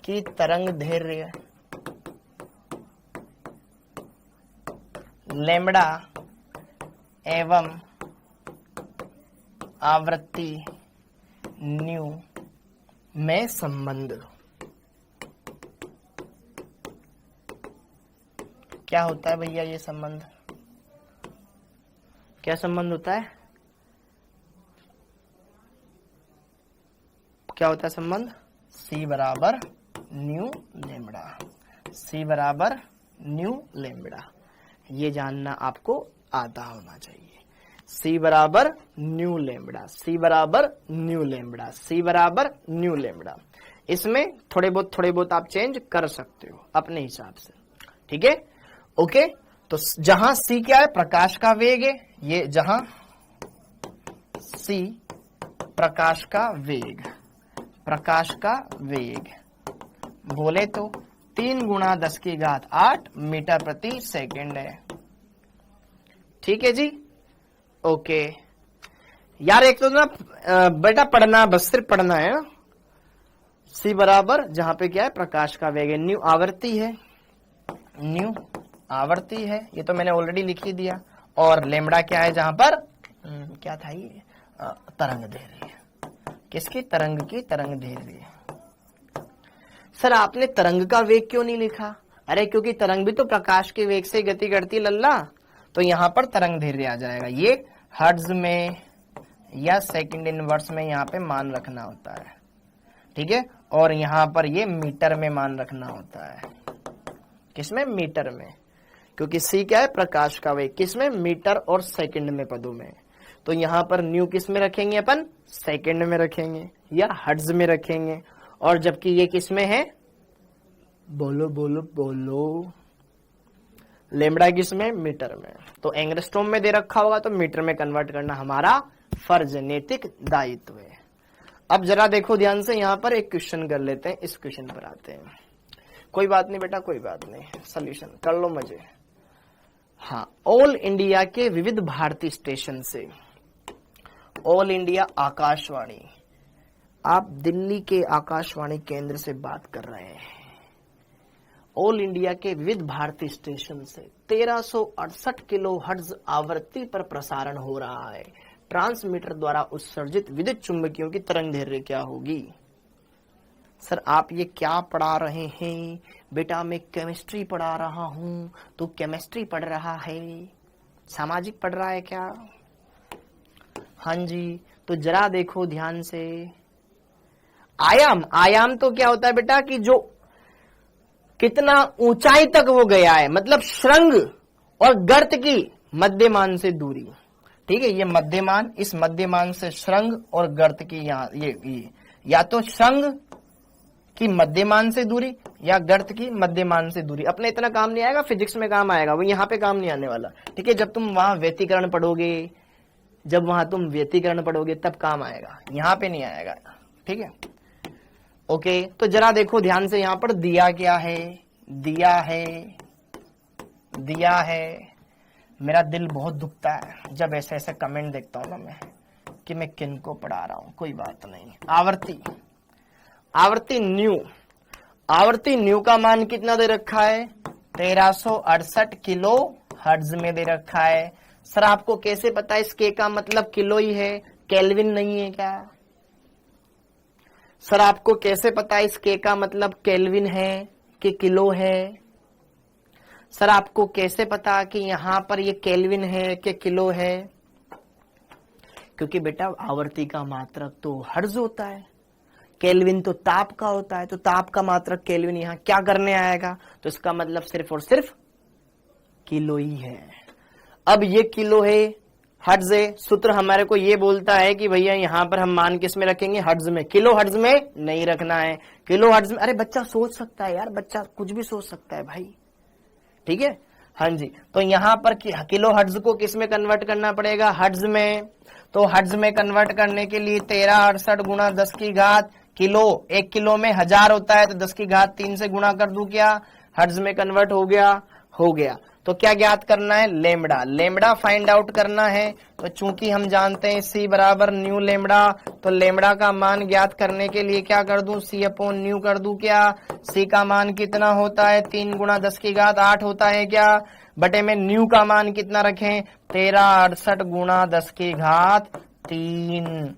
की तरंग दैर्घ्य लैम्ब्डा एवं आवृत्ति न्यू में संबंध क्या होता है भैया? ये संबंध क्या संबंध होता है? क्या होता है संबंध? c बराबर न्यू लैम्ब्डा, c बराबर न्यू लैम्ब्डा। ये जानना आपको आता होना चाहिए। c बराबर न्यू लैम्ब्डा, c बराबर न्यू लैम्ब्डा, c बराबर न्यू लैम्ब्डा। इसमें थोड़े बहुत आप चेंज कर सकते हो अपने हिसाब से, ठीक है। ओके, तो जहां c क्या है? प्रकाश का वेग है। ये जहां c प्रकाश का वेग, प्रकाश का वेग बोले तो 3 गुणा 10 की घात 8 मीटर प्रति सेकंड है, ठीक है जी। ओके यार, एक तो ना बेटा पढ़ना, बस सिर्फ पढ़ना है ना। c बराबर जहां पे क्या है? प्रकाश का वेग है। न्यू आवर्ती है, न्यू आवर्ती है, ये तो मैंने ऑलरेडी लिख ही दिया। और लैम्ब्डा क्या है? जहां पर क्या था ये? तरंग दैर्घ्य। किसकी? तरंग की तरंग दैर्घ्य। सर आपने तरंग का वेग क्यों नहीं लिखा? अरे क्योंकि तरंग भी तो प्रकाश के वेग से गति करती लल्ला, तो यहां पर तरंग दैर्घ्य आ जाएगा। ये हर्ट्ज में या सेकंड इनवर्स में यहां पे मान रखना होता है, ठीक है। और यहां पर ये मीटर में मान रखना होता है। किसमें? मीटर में, क्योंकि c क्या है? प्रकाश का वेग। किसमें? मीटर और सेकंड में, पदों में। तो यहां पर न्यू किस में रखेंगे अपन? सेकंड में रखेंगे या हर्ट्ज में रखेंगे। और जबकि ये किस में है? बोलो बोलो बोलो, लैम्ब्डा किस में? मीटर में। तो एंगस्ट्रॉम में दे रखा होगा तो मीटर में कन्वर्ट करना हमारा फर्ज, नैतिक दायित्व है। अब जरा देखो ध्यान से, यहां पर एक क्वेश्चन कर लेते हैं। इस क्वेश्चन पर आते हैं। कोई बात नहीं बेटा, कोई बात नहीं, सॉल्यूशन कर लो मजे। हाँ, ऑल इंडिया के विविध भारती स्टेशन से, ऑल इंडिया आकाशवाणी, आप दिल्ली के आकाशवाणी केंद्र से बात कर रहे हैं। ऑल इंडिया के विविध भारती स्टेशन से 1368 किलोहर्ट्ज आवृत्ति पर प्रसारण हो रहा है। ट्रांसमीटर द्वारा उत्सर्जित विद्युत चुंबकियों की तरंग दैर्घ्य क्या होगी? सर आप ये क्या पढ़ा रहे हैं? बेटा मैं केमिस्ट्री पढ़ा रहा हूं। तो केमिस्ट्री पढ़ रहा है, सामाजिक पढ़ रहा है क्या? हाँ जी, तो जरा देखो ध्यान से। आयाम, आयाम तो क्या होता है बेटा कि जो कितना ऊंचाई तक वो गया है, मतलब श्रृंग और गर्त की मध्यमान से दूरी, ठीक है। ये मध्यमान, इस मध्यमान से श्रृंग और गर्त की यहाँ ये या तो श्रृंग की मध्यमान से दूरी या गर्त की मध्यमान से दूरी। अपने इतना काम नहीं आएगा, फिजिक्स में काम आएगा, वो यहाँ पे काम नहीं आने वाला, ठीक है। जब तुम वहां व्यतिकरण पढ़ोगे, जब वहां तुम व्यतिकरण पढ़ोगे तब काम आएगा, यहाँ पे नहीं आएगा, ठीक है। ओके, तो जरा देखो ध्यान से, यहां पर दिया क्या है? दिया है, दिया है। मेरा दिल बहुत दुखता है जब ऐसे ऐसे कमेंट देखता हूं ना मैं, कि मैं किन को पढ़ा रहा हूं। कोई बात नहीं। आवर्ती, आवर्ती न्यू, आवर्ती न्यू का मान कितना दे रखा है? 1368 किलो हर्ट्ज में दे रखा है। सर आपको कैसे पता है? इस के का मतलब किलो ही है, केल्विन नहीं है क्या? सर आपको कैसे पता है इस के का मतलब केल्विन है कि किलो है? सर आपको कैसे पता कि यहां पर ये केल्विन है कि किलो है? क्योंकि बेटा आवर्ती का मात्रक तो हर्ट्ज होता है, केल्विन तो ताप का होता है, तो ताप का मात्रक केल्विन यहां क्या करने आएगा, तो इसका मतलब सिर्फ और सिर्फ किलो ही है। अब ये किलो है, हर्ट्ज है, सूत्र हमारे को ये बोलता है कि भैया यहां पर हम मान किस में रखेंगे, हर्ट्ज में, किलो हर्ट्ज में नहीं रखना है, किलो हर्ट्ज में। अरे बच्चा सोच सकता है यार, बच्चा कुछ भी सोच सकता है भाई, ठीक है। हाँ जी, तो यहां पर किलो हर्ट्ज को किस में कन्वर्ट करना पड़ेगा, हर्ट्ज में। तो हर्ट्ज में कन्वर्ट करने के लिए 1368 गुणा 10 की घात किलो, 1 किलो में 1000 होता है, तो 10 की घात 3 से गुणा कर दूं क्या, हर्ट्ज में कन्वर्ट हो गया। तो क्या ज्ञात करना है, लेमडा, लेमडा फाइंड आउट करना है। तो चूंकि हम जानते हैं C बराबर न्यू लेमडा, तो लेमडा का मान ज्ञात करने के लिए क्या कर दूं, C अपॉन न्यू कर दूं क्या। C का मान कितना होता है, 3 गुणा 10 की घात 8 होता है क्या, बटे में न्यू का मान कितना रखें, 1368 गुणा 10 की घात 3।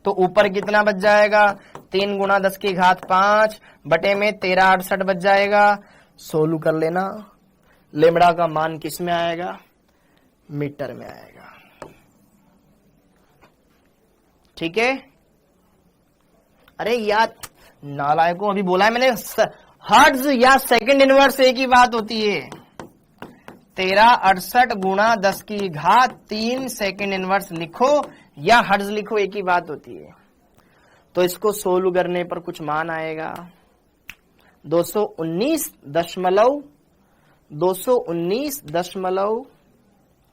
तो ऊपर कितना बच जाएगा, 3 गुणा 10 की घात 5 बटे में 1368 बच जाएगा। सोल्व कर लेना, लेमड़ा का मान किस में आएगा, मीटर में आएगा, ठीक है। अरे यार नालायकों, अभी बोला है मैंने, हर्ट्ज या सेकंड इनवर्स एक ही बात होती है। 1368 गुणा 10 की घात 3 सेकंड इनवर्स लिखो या हर्ट्ज लिखो, एक ही बात होती है। तो इसको सोल्व करने पर कुछ मान आएगा 219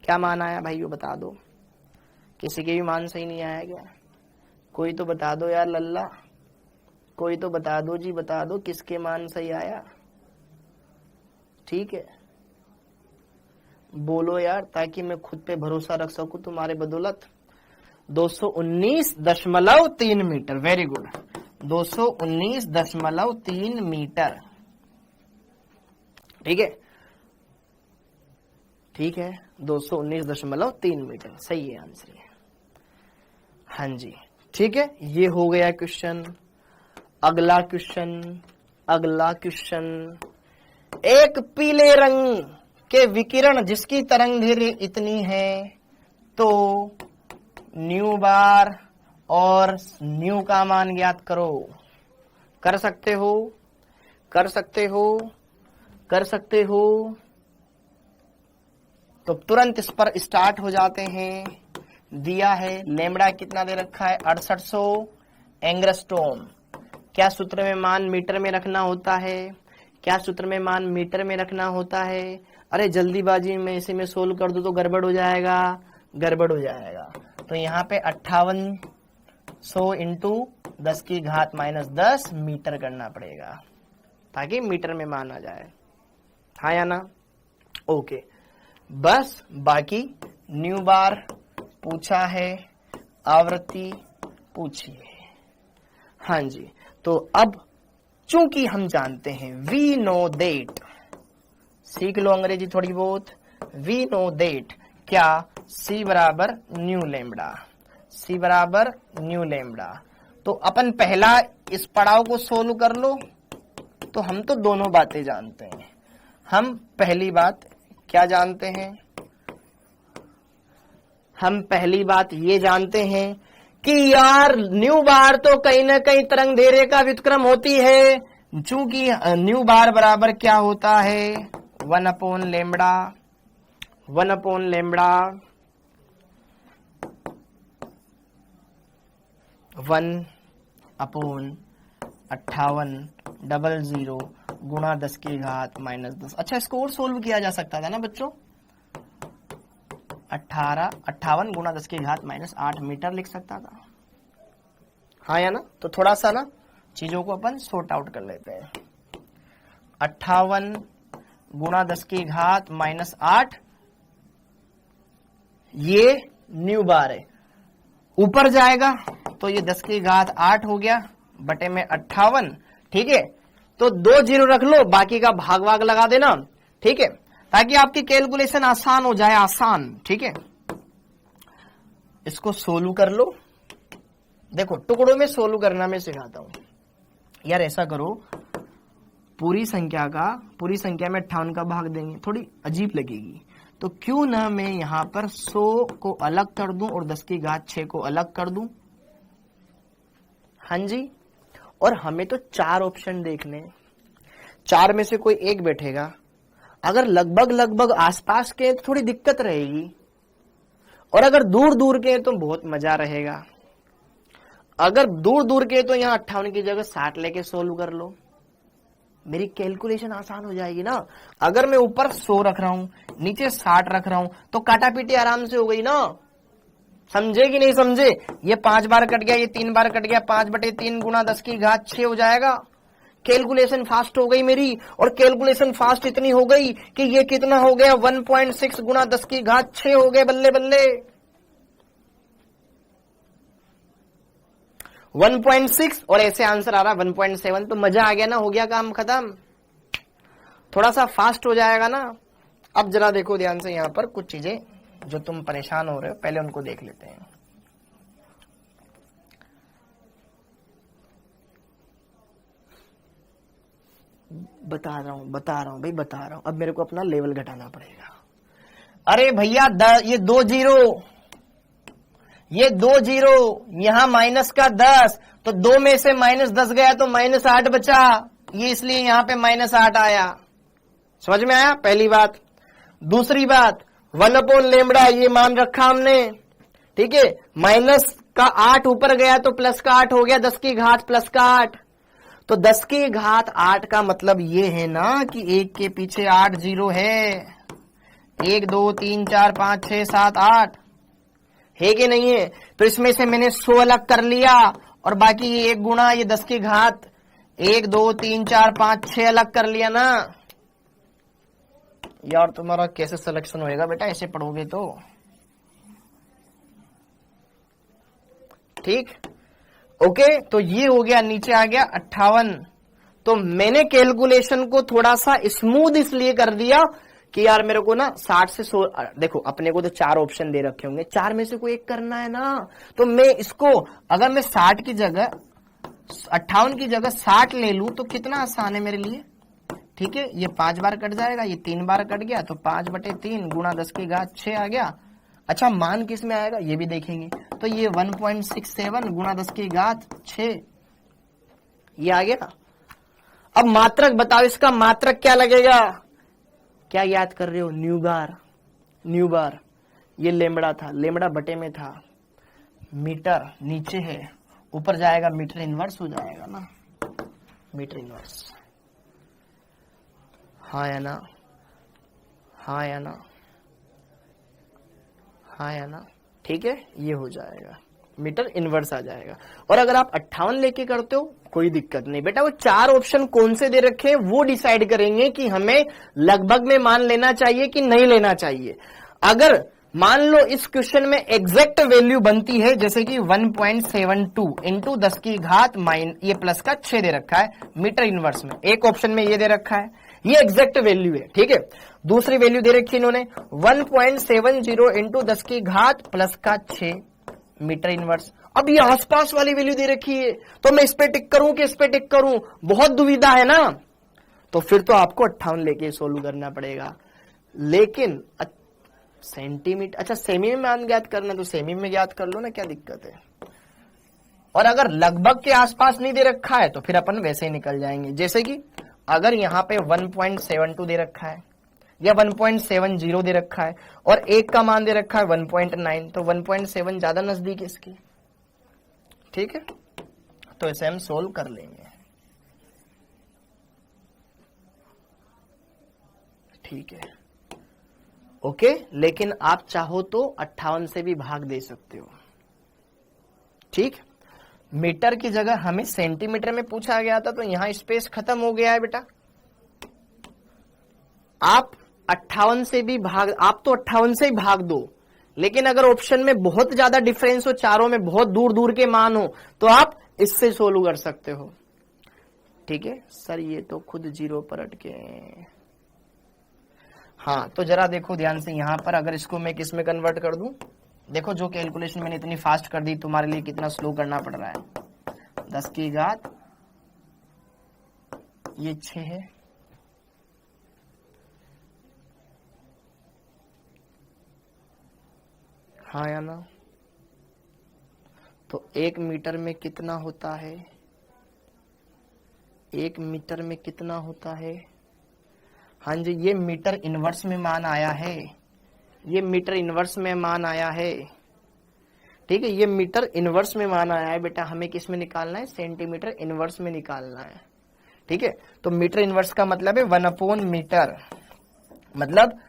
क्या मान आया भाई, वो बता दो। किसी के भी मान सही नहीं आया क्या, कोई तो बता दो यार लल्ला, कोई तो बता दो जी, बता दो किसके मान सही आया, ठीक है बोलो यार, ताकि मैं खुद पे भरोसा रख सकूं तुम्हारे बदौलत। 219.3 मीटर, वेरी गुड, 219.3 मीटर, ठीक है, ठीक है, 219.3 मीटर सही है आंसर है। हाँ जी, ठीक है, ये हो गया क्वेश्चन। अगला क्वेश्चन, एक पीले रंग के विकिरण जिसकी तरंग दैर्घ्य इतनी है, तो न्यू बार और न्यू का मान ज्ञात करो। कर सकते हो, तो तुरंत इस पर स्टार्ट हो जाते हैं। दिया है लेमड़ा कितना दे रखा है, 6800 एंगस्ट्रॉम। क्या सूत्र में मान मीटर में रखना होता है, अरे जल्दीबाजी में इसे मैं सोल्व कर दूं तो गड़बड़ हो जाएगा। तो यहाँ पे 5800 इंटू 10 की घात -10 मीटर करना पड़ेगा, ताकि मीटर में मान आ जाए, हाँ या ना, ओके। बस बाकी न्यू बार पूछा है, आवृत्ति पूछी है, हाँ जी। तो अब चूंकि हम जानते हैं, वी नो दैट, सीख लो अंग्रेजी थोड़ी बहुत, वी नो दैट, क्या C बराबर न्यू लेमडा, तो अपन पहला इस पड़ाव को सोल्व कर लो। तो हम तो दोनों बातें जानते हैं। हम पहली बात क्या जानते हैं, हम पहली बात ये जानते हैं कि यार न्यू बार तो कहीं ना कहीं तरंग दैर्घ्य का व्युत्क्रम होती है, चूंकि न्यू बार बराबर क्या होता है, 1 अपॉन लेमडा 1/5800 गुणा 10 की घात -10। अच्छा, इसको और सोल्व किया जा सकता था ना बच्चों, 58 गुणा 10 की घात -8 मीटर लिख सकता था, हाँ या ना। तो थोड़ा सा ना चीजों को अपन सॉर्ट आउट कर लेते हैं। 58 गुणा 10 की घात -8, ये न्यू बार है, ऊपर जाएगा तो ये 10 की घात 8 हो गया, बटे में 58, ठीक है। तो 2 जीरो रख लो, बाकी का भाग लगा देना, ठीक है, ताकि आपकी कैलकुलेशन आसान हो जाए, आसान, ठीक है। इसको सोल्व कर लो, देखो टुकड़ों में सोल्व करना मैं सिखाता हूं यार। ऐसा करो, पूरी संख्या में 58 का भाग देंगे, थोड़ी अजीब लगेगी, तो क्यों ना मैं यहां पर 100 को अलग कर दूं और 10 की घात 6 को अलग कर दूं, हाँ जी, और हमें तो 4 ऑप्शन देखने, 4 में से कोई एक बैठेगा। अगर लगभग लगभग आसपास के तो थोड़ी दिक्कत रहेगी, और अगर दूर दूर के तो बहुत मजा रहेगा। अगर दूर दूर के तो यहाँ 58 की जगह 60 लेके सोल्व कर लो, मेरी कैलकुलेशन आसान हो जाएगी ना। अगर मैं ऊपर 100 रख रहा हूं, नीचे 60 रख रहा हूं, तो काटा पीटी आराम से हो गई ना। समझे कि नहीं समझे? ये 5 बार कट गया, ये 3 बार कट गया, 5/3 गुणा 10 की घात 6 हो जाएगा। कैलकुलेशन फास्ट हो गई मेरी, और कैलकुलेशन फास्ट इतनी हो गई कि ये कितना हो गया, 1.6 गुणा 10 की घात 6 हो गए। बल्ले बल्ले 1.6, और ऐसे आंसर आ रहा 1.7, तो मजा आ गया ना, हो गया काम खत्म। थोड़ा सा फास्ट हो जाएगा ना। अब जरा देखो ध्यान से, यहां पर कुछ चीजें जो तुम परेशान हो रहे हो, पहले उनको देख लेते हैं। बता रहा हूं भाई, बता रहा हूं। अब मेरे को अपना लेवल घटाना पड़ेगा। अरे भैया ये 2 जीरो, ये 2 जीरो, यहां माइनस का 10, तो 2 में से -10 गया तो -8 बचा, ये इसलिए यहां पे -8 आया। समझ में आया? पहली बात। दूसरी बात, 1/λ ये मान रखा हमने, ठीक है। माइनस का 8 ऊपर गया तो प्लस का 8 हो गया, 10 की घात प्लस का 8। तो 10 की घात 8 का मतलब ये है ना कि 1 के पीछे 8 जीरो है। 1 2 3 4 5 6 7 8 है कि नहीं है? तो इसमें से मैंने 100 अलग कर लिया, और बाकी ये 1 गुणा ये 10 की घात 1 2 3 4 5 6 अलग कर लिया ना। यार तुम्हारा कैसे सिलेक्शन होएगा बेटा, ऐसे पढ़ोगे तो? ठीक, ओके। तो ये हो गया, नीचे आ गया 58। तो मैंने कैलकुलेशन को थोड़ा सा स्मूथ इसलिए कर दिया कि यार मेरे को ना 60 से 100, देखो अपने को तो 4 ऑप्शन दे रखे होंगे, 4 में से कोई एक करना है ना। तो मैं इसको, अगर मैं 60 की जगह 58 की जगह 60 ले लूं तो कितना आसान है मेरे लिए। ठीक है, ये 5 बार कट जाएगा, ये 3 बार कट गया, तो 5/3 गुणा 10 की घात 6 आ गया। अच्छा, मान किस में आएगा ये भी देखेंगे। तो ये 1.67 गुणा 10 की घात 6 ये आ गया। अब मात्रक बताओ, इसका मात्रक क्या लगेगा? क्या याद कर रहे हो? New bar. ये लेमड़ा था, लेमड़ा बटे में था, मीटर नीचे है, ऊपर जाएगा मीटर इनवर्स हो जाएगा ना, मीटर इनवर्स। हाँ या ना? हाँ या ना? हाँ या ना? ठीक है, ये हो जाएगा, मीटर इनवर्स आ जाएगा। और अगर आप 58 लेके करते हो कोई दिक्कत नहीं बेटा, वो 4 ऑप्शन कौन से दे रखे हैं वो डिसाइड करेंगे कि हमें लगभग में मान लेना चाहिए कि नहीं लेना चाहिए। अगर मान लो इस क्वेश्चन में एग्जैक्ट वैल्यू बनती है, जैसे कि 1.72 इंटू 10 की घात ये प्लस का 6 दे रखा है मीटर इनवर्स में, एक ऑप्शन में ये दे रखा है, ये एग्जैक्ट वैल्यू है। ठीक है, दूसरी वैल्यू दे रखी है इन्होंने 1.70 इंटू 10 की घात प्लस का 6 मीटर इनवर्स। अब ये आसपास वाली वैल्यू दे रखी है, तो मैं इस पे टिक करूं कि इस पे टिक करूं, बहुत दुविधा है ना। तो फिर तो आपको 58 लेके सोल्व करना पड़ेगा। लेकिन सेंटीमीटर, अच्छा सेमी में मान ज्ञात करना तो सेमी में ज्ञात कर लो ना, क्या दिक्कत है। और अगर लगभग के आसपास नहीं दे रखा है तो फिर अपन वैसे ही निकल जाएंगे। जैसे कि अगर यहाँ पे 1.72 दे रखा है या 1.70 दे रखा है और एक का मान दे रखा है 1.9, तो 1.7 ज्यादा नजदीक है इसकी। ठीक है, तो इसे हम सोल्व कर लेंगे। ठीक है, ओके। लेकिन आप चाहो तो 58 से भी भाग दे सकते हो। ठीक, मीटर की जगह हमें सेंटीमीटर में पूछा गया था, तो यहां स्पेस खत्म हो गया है बेटा। आप 58 से भी भाग, आप तो 58 से ही भाग दो, लेकिन अगर ऑप्शन में बहुत ज्यादा डिफरेंस हो, चारों में बहुत दूर दूर के मान हो, तो आप इससे सोल्व कर सकते हो। ठीक है सर, ये तो खुद जीरो पर अटके। हाँ, तो जरा देखो ध्यान से, यहां पर अगर इसको मैं किस में कन्वर्ट कर दूं, देखो जो कैलकुलेशन मैंने इतनी फास्ट कर दी, तुम्हारे लिए कितना स्लो करना पड़ रहा है। 10 की घात ये 6 है, हाँ या ना? तो 1 मीटर में कितना होता है? 1 मीटर में कितना होता है? हाँ जी, ये मीटर इनवर्स में मान आया है, ये मीटर इनवर्स में मान आया है। ठीक है, ये मीटर इनवर्स में मान आया है बेटा। हमें किस में निकालना है? सेंटीमीटर इनवर्स में निकालना है। ठीक है, तो मीटर इनवर्स का मतलब है 1/मीटर। मतलब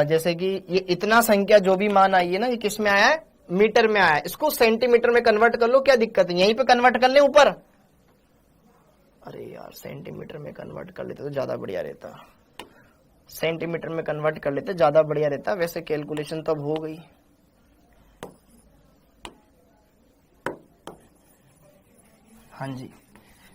जैसे कि ये इतना संख्या जो भी मान आई है ना, ये किस में आया है? मीटर में आया है। इसको सेंटीमीटर में कन्वर्ट कर लो, क्या दिक्कत है? यहीं पे कन्वर्ट कर ले ऊपर। अरे यार, सेंटीमीटर में कन्वर्ट कर लेते तो ज्यादा बढ़िया रहता, सेंटीमीटर में कन्वर्ट कर लेते ज्यादा बढ़िया रहता। वैसे कैलकुलेशन तो अब हो गई। हाँ जी,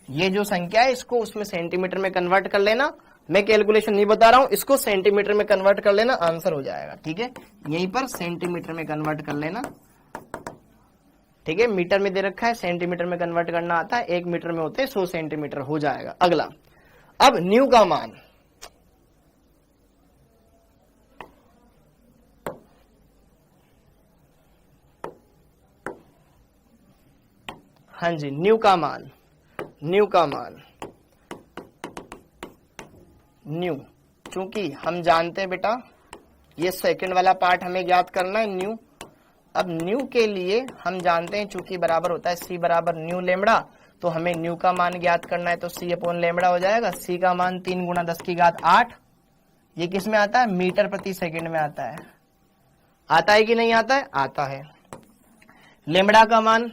ये जो संख्या है इसको उसमें सेंटीमीटर में कन्वर्ट कर लेना। मैं कैलकुलेशन नहीं बता रहा हूं, इसको सेंटीमीटर में कन्वर्ट कर लेना, आंसर हो जाएगा। ठीक है, यहीं पर सेंटीमीटर में कन्वर्ट कर लेना। ठीक है, मीटर में दे रखा है, सेंटीमीटर में कन्वर्ट करना आता है। 1 मीटर में होते 100 सेंटीमीटर हो जाएगा। अगला, अब न्यू का मान। हाँ जी, न्यू का मान, न्यू का मान, न्यू। चूंकि हम जानते हैं बेटा, ये सेकंड वाला पार्ट हमें ज्ञात करना है, न्यू। अब न्यू के लिए हम जानते हैं चूंकि बराबर होता है सी बराबर न्यू लेमड़ा, तो हमें न्यू का मान ज्ञात करना है, तो सी अपॉन लेमड़ा हो जाएगा। सी का मान 3 गुणा 10 की घात 8। ये किस में आता है? मीटर प्रति सेकंड में आता है। आता है कि नहीं आता है? आता है। लेमड़ा का मान,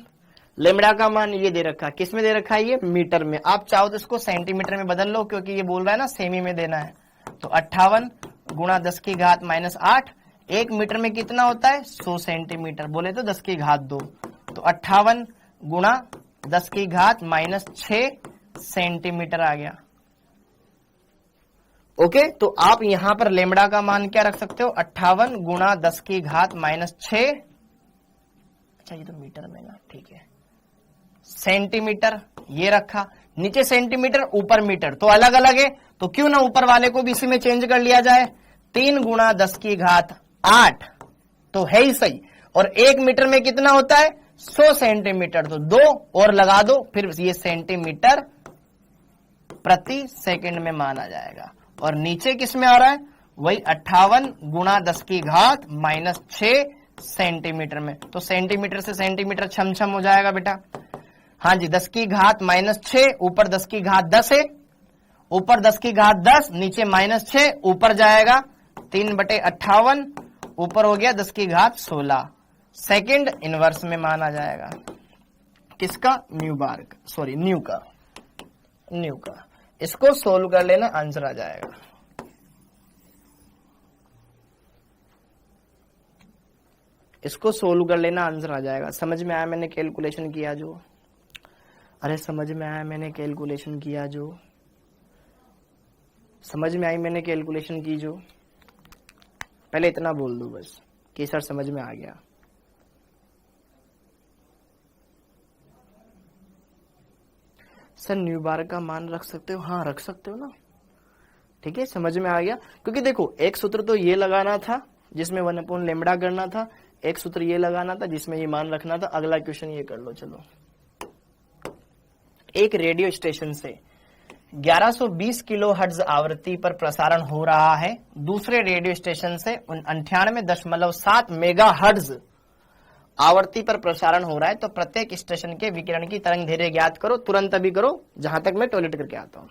लेमड़ा का मान ये दे रखा है, किस में दे रखा है? ये मीटर में। आप चाहो तो इसको सेंटीमीटर में बदल लो, क्योंकि ये बोल रहा है ना सेमी में देना है। तो 58 गुणा 10 की घात -8। 1 मीटर में कितना होता है? 100 सेंटीमीटर, बोले तो 10 की घात 2। तो 58 गुणा 10 की घात -6 सेंटीमीटर आ गया। ओके, तो आप यहां पर लेमड़ा का मान क्या रख सकते हो? 58 गुणा 10 की घात -6। अच्छा, ये तो मीटर में ना, ठीक है। सेंटीमीटर ये रखा, नीचे सेंटीमीटर ऊपर मीटर, तो अलग अलग है, तो क्यों ना ऊपर वाले को भी इसी में चेंज कर लिया जाए। 3 गुणा 10 की घात 8 तो है ही सही। और 1 मीटर में कितना होता है? 100 सेंटीमीटर, तो 2 और लगा दो, फिर ये सेंटीमीटर प्रति सेकंड में माना जाएगा। और नीचे किस में आ रहा है? वही 58 गुणा 10 की घात -6 सेंटीमीटर में। तो सेंटीमीटर से सेंटीमीटर छम छम हो जाएगा बेटा। हाँ जी, 10 की घात -6, ऊपर 10 की घात 10 है, ऊपर 10 की घात 10, नीचे -6, ऊपर जाएगा 3/58, ऊपर हो गया 10 की घात 16। सेकंड इनवर्स में माना जाएगा। किसका? न्यू बार, सॉरी न्यू का, न्यू का। इसको सोल्व कर लेना, आंसर आ जाएगा। इसको सोल्व कर लेना, आंसर आ जाएगा। समझ में आया मैंने कैलकुलेशन किया जो? अरे समझ में आया मैंने कैलकुलेशन किया जो? समझ में आई मैंने कैलकुलेशन की जो? पहले इतना बोल दो बस कि सर समझ में आ गया। सर न्यू बार का मान रख सकते हो? हाँ रख सकते हो ना। ठीक है, समझ में आ गया। क्योंकि देखो, एक सूत्र तो ये लगाना था जिसमें 1/λ करना था, एक सूत्र ये लगाना था जिसमें ये मान रखना था। अगला क्वेश्चन ये कर लो। चलो, एक रेडियो स्टेशन से 1120 किलोहर्ट्ज आवृत्ति पर प्रसारण हो रहा है, दूसरे रेडियो स्टेशन से 98.7 मेगाहर्ट्ज आवृत्ति पर प्रसारण हो रहा है। तो प्रत्येक स्टेशन के विकिरण की तरंग दैर्घ्य ज्ञात करो। तुरंत अभी करो, जहां तक मैं टॉयलेट करके आता हूं।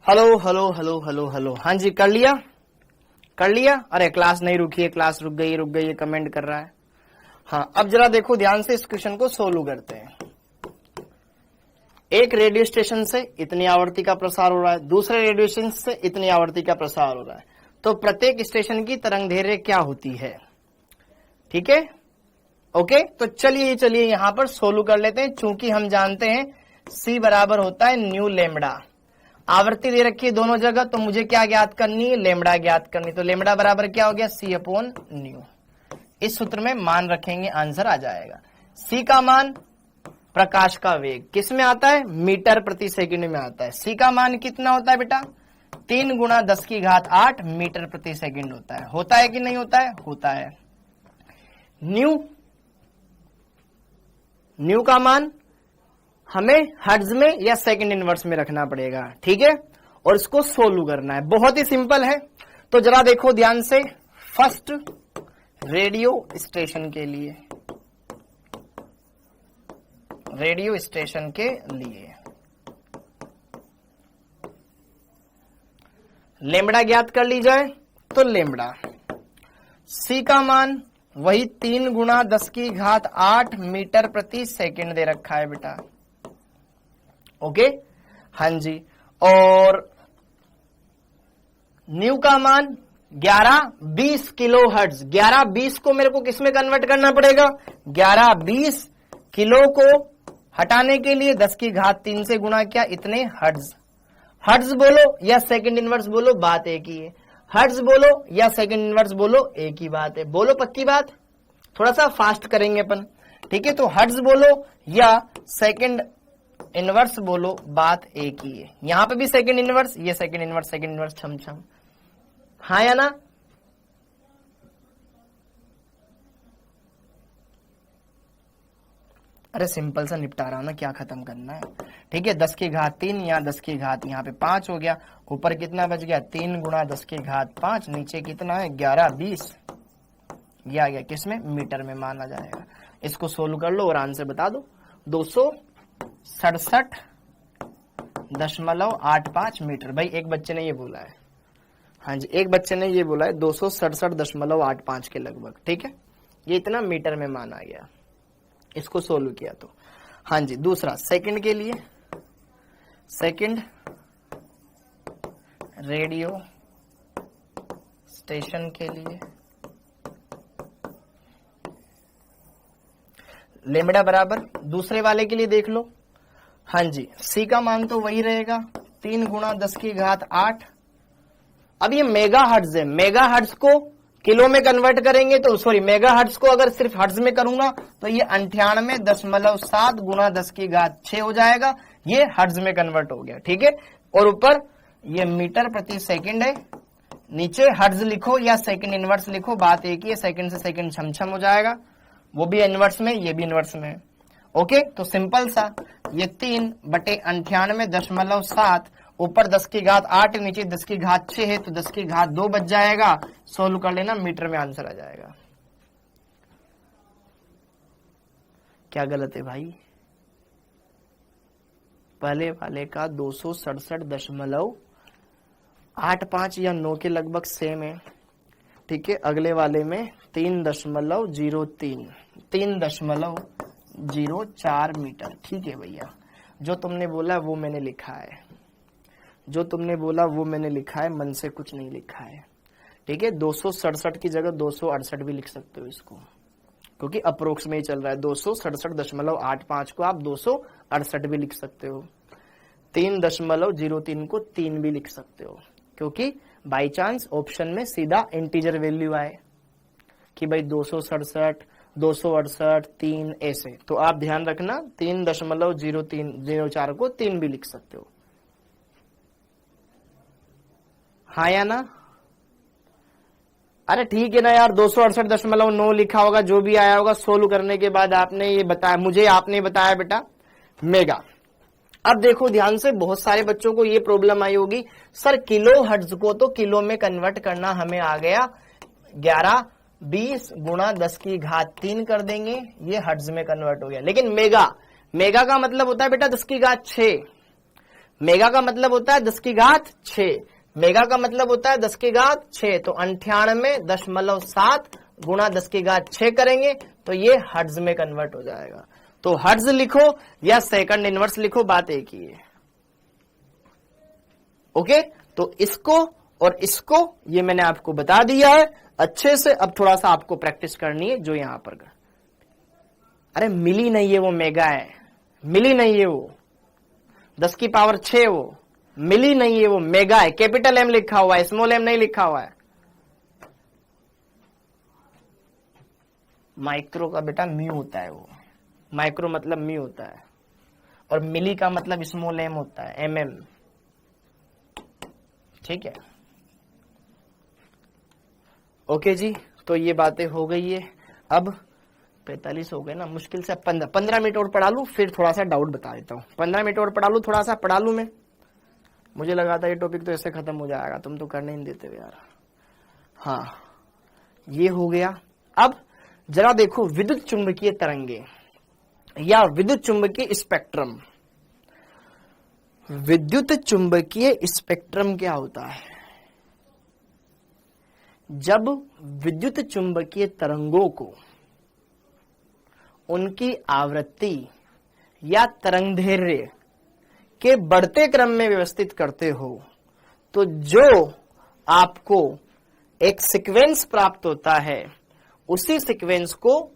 Hello hello hello hello hello, हाँ जी कर लिया कर लिया। अरे क्लास नहीं रुकी है, क्लास रुक गई है, कमेंट कर रहा है। हाँ अब जरा देखो ध्यान से, इस क्वेश्चन को सोल्व करते हैं। एक रेडियो स्टेशन से इतनी आवृत्ति का प्रसार हो रहा है, दूसरे रेडियो स्टेशन से इतनी आवृत्ति का प्रसार हो रहा है, तो प्रत्येक स्टेशन की तरंगदैर्घ्य क्या होती है? ठीक है, ओके। तो चलिए यहां पर सोल्व कर लेते हैं। चूंकि हम जानते हैं C बराबर होता है न्यू लेमडा, आवृत्ति दे रखी है दोनों जगह, तो मुझे क्या ज्ञात करनी है? लेमडा ज्ञात करनी। तो लेमडा बराबर क्या हो गया? C upon new. इस सूत्र में मान रखेंगे, आंसर आ जाएगा। C का मान प्रकाश का वेग किस में आता है? मीटर प्रति सेकंड में आता है। C का मान कितना होता है बेटा? 3 गुणा 10 की घात 8 मीटर प्रति सेकंड होता है कि नहीं होता है? होता है। न्यू का मान हमें हर्ट्ज में या सेकंड इनवर्स में रखना पड़ेगा, ठीक है, और इसको सोल्व करना है। बहुत ही सिंपल है। तो जरा देखो ध्यान से, फर्स्ट रेडियो स्टेशन के लिए, रेडियो स्टेशन के लिए लेमड़ा ज्ञात कर ली जाए। तो लेमड़ा C का मान वही 3 गुणा 10 की घात 8 मीटर प्रति सेकंड दे रखा है बेटा, ओके, हाँ जी। और न्यू का मान 11-20 किलो हर्ट्ज। 11-20 को मेरे को किस में कन्वर्ट करना पड़ेगा? 11-20 किलो को हटाने के लिए 10 की घात 3 से गुणा किया, इतने हर्ट्ज। हर्ट्ज बोलो या सेकंड इनवर्स बोलो, बात एक ही है। हर्ट्ज बोलो या सेकंड इनवर्स बोलो, एक ही बात है। बोलो पक्की बात, थोड़ा सा फास्ट करेंगे अपन, ठीक है। तो हर्ट्ज बोलो या सेकंड इनवर्स बोलो, बात एक ही है। यहां पे भी सेकंड इनवर्स, ये सेकंड इनवर्स छम छम, हाँ या ना? अरे सिंपल सा निपटारा ना, क्या खत्म करना है, ठीक है। 10 की घात 3 या 10 की घात यहाँ पे 5 हो गया, ऊपर कितना बच गया? 3 गुणा 10 की घात 5, नीचे कितना है? 11-20, ये आ गया किसमें? मीटर में माना जाएगा। इसको सोल्व कर लो और आंसर बता दो। 267.85 मीटर। भाई एक बच्चे ने ये बोला है, हाँ जी, एक बच्चे ने ये बोला है 267.85 के लगभग, ठीक है। ये इतना मीटर में माना गया, इसको सोल्व किया तो। हाँ जी, दूसरा सेकंड के लिए, सेकंड रेडियो स्टेशन के लिए लेमड़ा बराबर, दूसरे वाले के लिए देख लो। हाँ जी, C का मान तो वही रहेगा 3 गुणा 10 की घात 8। अब ये मेगा हर्ट्ज है, मेगा हर्ट्ज को किलो में कन्वर्ट करेंगे तो, सॉरी, मेगा हर्ट्ज को अगर सिर्फ हर्ट्ज में करूंगा तो ये 98.7 गुणा 10 की घात 6 हो जाएगा। ये हर्ट्ज में कन्वर्ट हो गया, ठीक है। और ऊपर ये मीटर प्रति सेकंड है, नीचे हर्ट्ज लिखो या सेकंड इनवर्स लिखो, बात एक ही है। सेकंड से सेकंड छमछम हो जाएगा, वो भी इनवर्स में, ये भी इनवर्स में, ओके। तो सिंपल सा, ये 3/98.7, ऊपर 10 की घात 8, नीचे 10 की घात 6 है, तो 10 की घात 2 बच जाएगा। सोल्व कर लेना, मीटर में आंसर आ जाएगा। क्या गलत है भाई? पहले वाले का 267.85 या 9 के लगभग सेम है, ठीक है। अगले वाले में 3.04 मीटर, ठीक है भैया। जो तुमने बोला वो मैंने लिखा है, जो तुमने बोला वो मैंने लिखा है, मन से कुछ नहीं लिखा है, ठीक है। 267 की जगह 268 भी लिख सकते हो इसको, क्योंकि अप्रोक्स में ही चल रहा है। 267.85 को आप 268 भी लिख सकते हो। 3.03 को 3 भी लिख सकते हो, क्योंकि बाई चांस ऑप्शन में सीधा इंटीजर वैल्यू आए कि भाई 267, 268, 3 ऐसे, तो आप ध्यान रखना 3.0304 को 3 भी लिख सकते हो, हाँ या ना? अरे ठीक है ना यार, 268.9 लिखा होगा, जो भी आया होगा सोल्व करने के बाद आपने ये बताया, मुझे आपने बताया बेटा मेगा। अब देखो ध्यान से, बहुत सारे बच्चों को ये प्रॉब्लम आई होगी, सर किलो हर्ट्ज को तो किलो में कन्वर्ट करना हमें आ गया, 11-20 गुणा 10 की घात 3 कर देंगे, ये हर्ट्ज में कन्वर्ट हो गया। लेकिन मेगा, मेगा का मतलब होता है बेटा 10 की घात 6। मेगा का मतलब होता है 10 की घात 6, मेगा का मतलब होता है 10 की घात 6, तो 98.7 गुणा 10 की घात 6 करेंगे तो ये हर्ट्ज में कन्वर्ट हो जाएगा। तो हर्ट्ज लिखो या सेकंड इनवर्स लिखो, बात एक ही है। ओके, तो इसको और इसको ये मैंने आपको बता दिया है अच्छे से। अब थोड़ा सा आपको प्रैक्टिस करनी है जो यहां पर, अरे मिली नहीं है वो मेगा है, मिली नहीं है वो 10 की पावर 6, वो मिली नहीं है वो मेगा है। कैपिटल एम लिखा हुआ है, स्मॉल एम नहीं लिखा हुआ है। माइक्रो का बेटा म्यू होता है, वो माइक्रो मतलब म्यू होता है, और मिली का मतलब स्मॉल एम होता है, एमएम। ठीक है, ओके जी, तो ये बातें हो गई है। अब 45 हो गए ना, मुश्किल से 15 मिनट और पढ़ा लूं, फिर थोड़ा सा डाउट बता देता हूं। 15 मिनट और पढ़ा लूं, थोड़ा सा पढ़ा लूं मैं। मुझे लगा था ये टॉपिक तो ऐसे खत्म हो जाएगा, तुम तो करने नहीं देते यार। हाँ, ये हो गया। अब जरा देखो विद्युत चुंबकीय तरंगे या विद्युत चुंबकीय स्पेक्ट्रम। विद्युत चुंबकीय स्पेक्ट्रम क्या होता है? जब विद्युत चुंबकीय तरंगों को उनकी आवृत्ति या तरंगदैर्घ्य के बढ़ते क्रम में व्यवस्थित करते हो, तो जो आपको एक सीक्वेंस प्राप्त होता है, उसी सीक्वेंस को,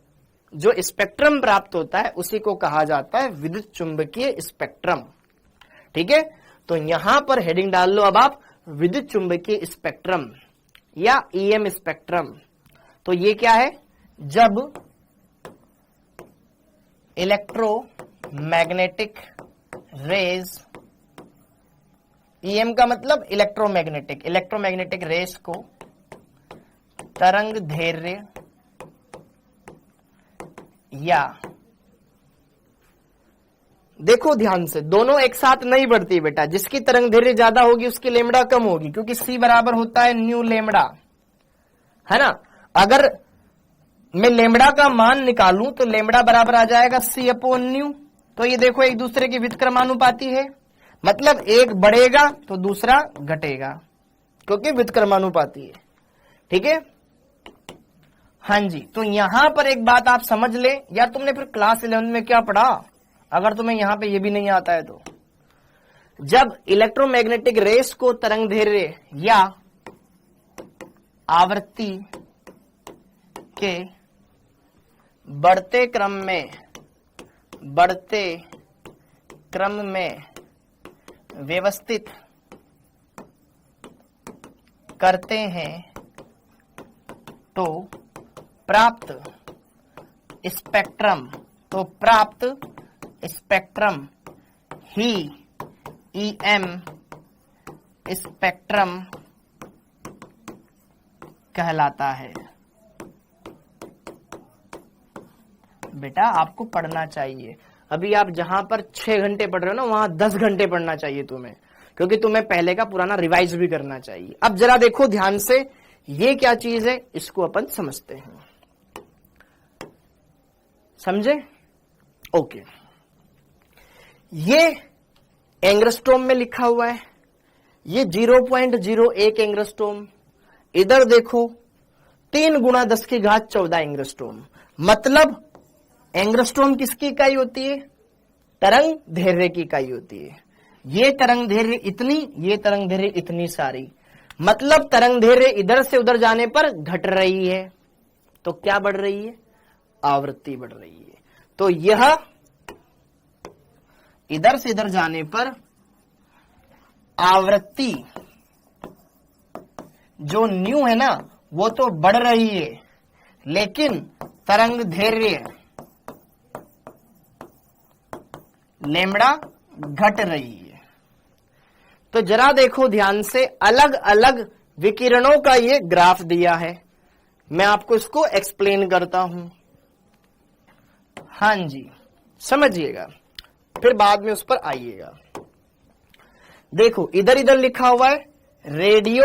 जो स्पेक्ट्रम प्राप्त होता है, उसी को कहा जाता है विद्युत चुंबकीय स्पेक्ट्रम। ठीक है, तो यहां पर हेडिंग डाल लो अब आप, विद्युत चुंबकीय स्पेक्ट्रम या ईएम स्पेक्ट्रम। तो ये क्या है? जब इलेक्ट्रोमैग्नेटिक रेज, ईएम का मतलब इलेक्ट्रोमैग्नेटिक, इलेक्ट्रोमैग्नेटिक रेज को तरंगदैर्घ्य या, देखो ध्यान से, दोनों एक साथ नहीं बढ़ती बेटा। जिसकी तरंगदैर्घ्य ज्यादा होगी उसकी लेमड़ा कम होगी, क्योंकि सी बराबर होता है न्यू लेमड़ा, है ना। अगर मैं लेमड़ा का मान निकालूं तो लेमड़ा बराबर आ जाएगा सी अपॉन न्यू। तो ये देखो एक दूसरे की व्युत्क्रमानुपाती है, मतलब एक बढ़ेगा तो दूसरा घटेगा, क्योंकि व्युत्क्रमानुपाती है। ठीक है, हाँ जी। तो यहां पर एक बात आप समझ ले, या तुमने फिर क्लास 11 में क्या पढ़ा, अगर तुम्हें यहां पे ये भी नहीं आता है तो, जब इलेक्ट्रोमैग्नेटिक रेस को तरंगदैर्घ्य या आवृत्ति के बढ़ते क्रम में व्यवस्थित करते हैं, तो प्राप्त स्पेक्ट्रम ही ईएम स्पेक्ट्रम कहलाता है। बेटा आपको पढ़ना चाहिए, अभी आप जहां पर 6 घंटे पढ़ रहे हो ना, वहां 10 घंटे पढ़ना चाहिए तुम्हें, क्योंकि तुम्हें पहले का पुराना रिवाइज भी करना चाहिए। अब जरा देखो ध्यान से, ये क्या चीज है, इसको अपन समझते हैं। समझे? ओके, ये एंग्स्ट्रॉम में लिखा हुआ है, ये 0.01 एंग्स्ट्रॉम। इधर देखो 3 गुणा 10 की घात 14 एंग्स्ट्रॉम। मतलब एंग्स्ट्रॉम किसकी इकाई होती है? तरंगदैर्घ्य की इकाई होती है। ये तरंगदैर्घ्य इतनी, ये तरंगदैर्घ्य इतनी सारी, मतलब तरंगदैर्घ्य इधर से उधर जाने पर घट रही है, तो क्या बढ़ रही है? आवृत्ति बढ़ रही है। तो यह इधर से इधर जाने पर आवृत्ति जो न्यू है ना, वो तो बढ़ रही है, लेकिन तरंगदैर्घ्य लेमड़ा घट रही है। तो जरा देखो ध्यान से, अलग अलग विकिरणों का ये ग्राफ दिया है, मैं आपको इसको एक्सप्लेन करता हूं। हां जी, समझिएगा, फिर बाद में उस पर आइएगा। देखो इधर इधर लिखा हुआ है रेडियो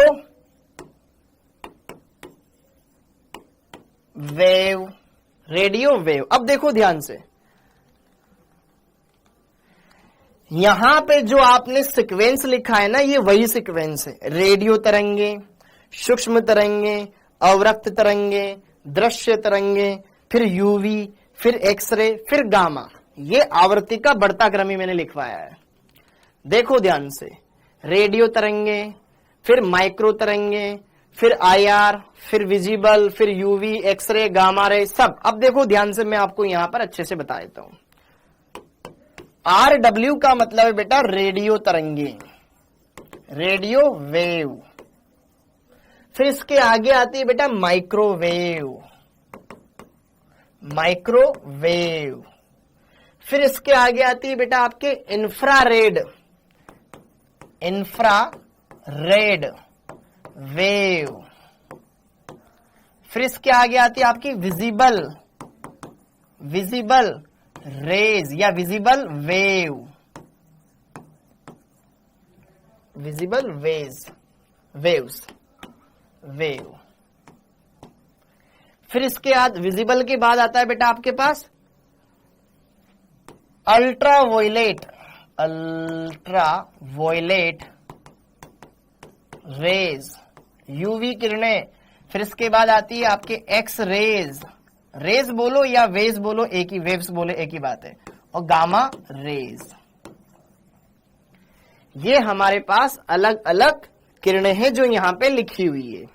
वेव, रेडियो वेव। अब देखो ध्यान से, यहां पे जो आपने सीक्वेंस लिखा है ना, ये वही सीक्वेंस है। रेडियो तरंगे, सूक्ष्म तरंगे, अवरक्त तरंगे, दृश्य तरंगे, फिर यूवी, फिर एक्सरे, फिर गामा। ये आवर्ती का बढ़ता क्रम ही मैंने लिखवाया है। देखो ध्यान से, रेडियो तरंगे, फिर माइक्रो तरंगे, फिर आईआर, फिर विजिबल, फिर यूवी, एक्सरे, गामा रे, सब। अब देखो ध्यान से, मैं आपको यहां पर अच्छे से बता देता हूं। RW का मतलब है बेटा रेडियो तरंगे, रेडियो वेव। फिर इसके आगे आती है बेटा माइक्रोवेव, माइक्रोवेव। फिर इसके आगे आती है बेटा आपके इंफ्रारेड, इंफ्रारेड वेव। फिर इसके आगे आती है आपकी विजिबल, विजिबल रेज या visible wave, visible waves, waves, wave. फिर इसके बाद विजिबल के बाद आता है बेटा आपके पास अल्ट्रावायलेट, अल्ट्रावायलेट रेज, यूवी किरणें। फिर इसके बाद आती है आपके एक्स रेज, रेज बोलो या वेज बोलो एक ही, वेव्स बोलो एक ही बात है, और गामा रेज। ये हमारे पास अलग अलग किरणें हैं जो यहां पे लिखी हुई है।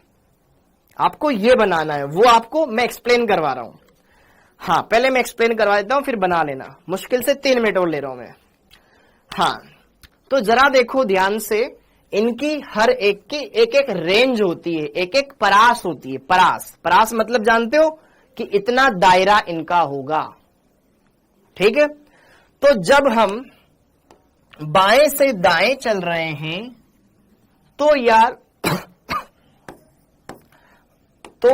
आपको ये बनाना है, वो आपको मैं एक्सप्लेन करवा रहा हूं। हाँ, पहले मैं एक्सप्लेन करवा देता हूं, फिर बना लेना। मुश्किल से 3 मिनट और ले रहा हूं मैं। हाँ, तो जरा देखो ध्यान से, इनकी हर एक की एक एक रेंज होती है, एक एक परास होती है। परास, परास मतलब जानते हो कि इतना दायरा इनका होगा। ठीक है, तो जब हम बाएं से दाएं चल रहे हैं तो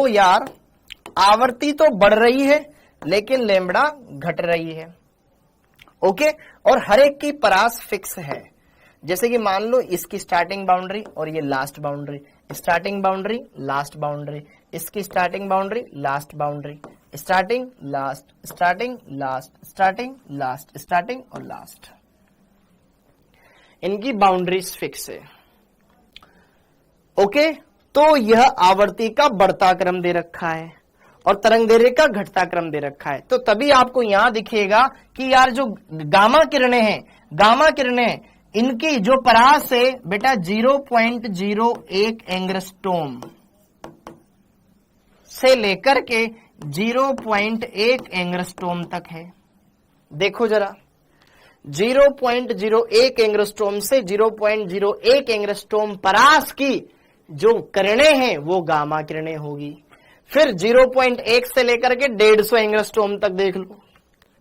यार आवर्ती तो बढ़ रही है लेकिन लैम्ब्डा घट रही है। ओके, और हर एक की परास फिक्स है। जैसे कि मान लो इसकी स्टार्टिंग बाउंड्री और ये last boundary, starting boundary, last boundary, इसकी starting boundary, last boundary, starting, last, starting, last, starting, last, starting और लास्ट। इनकी बाउंड्रीज फिक्स है। ओके, तो यह आवर्ती का बढ़ता क्रम दे रखा है और तरंग दैर्ध्य का घटता क्रम दे रखा है। तो तभी आपको यहां दिखेगा कि यार जो गामा किरणें हैं, गामा किरणें, इनकी जो परास है बेटा 0.01 एंगस्ट्रॉम से लेकर के 0.1 एंगस्ट्रॉम तक है। देखो जरा, 0.01 एंगस्ट्रॉम से 0.01 एंगस्ट्रॉम परास की जो किरणें हैं वो गामा किरणें होगी। फिर 0.1 से लेकर के 150 एंगस्ट्रॉम तक देख लो,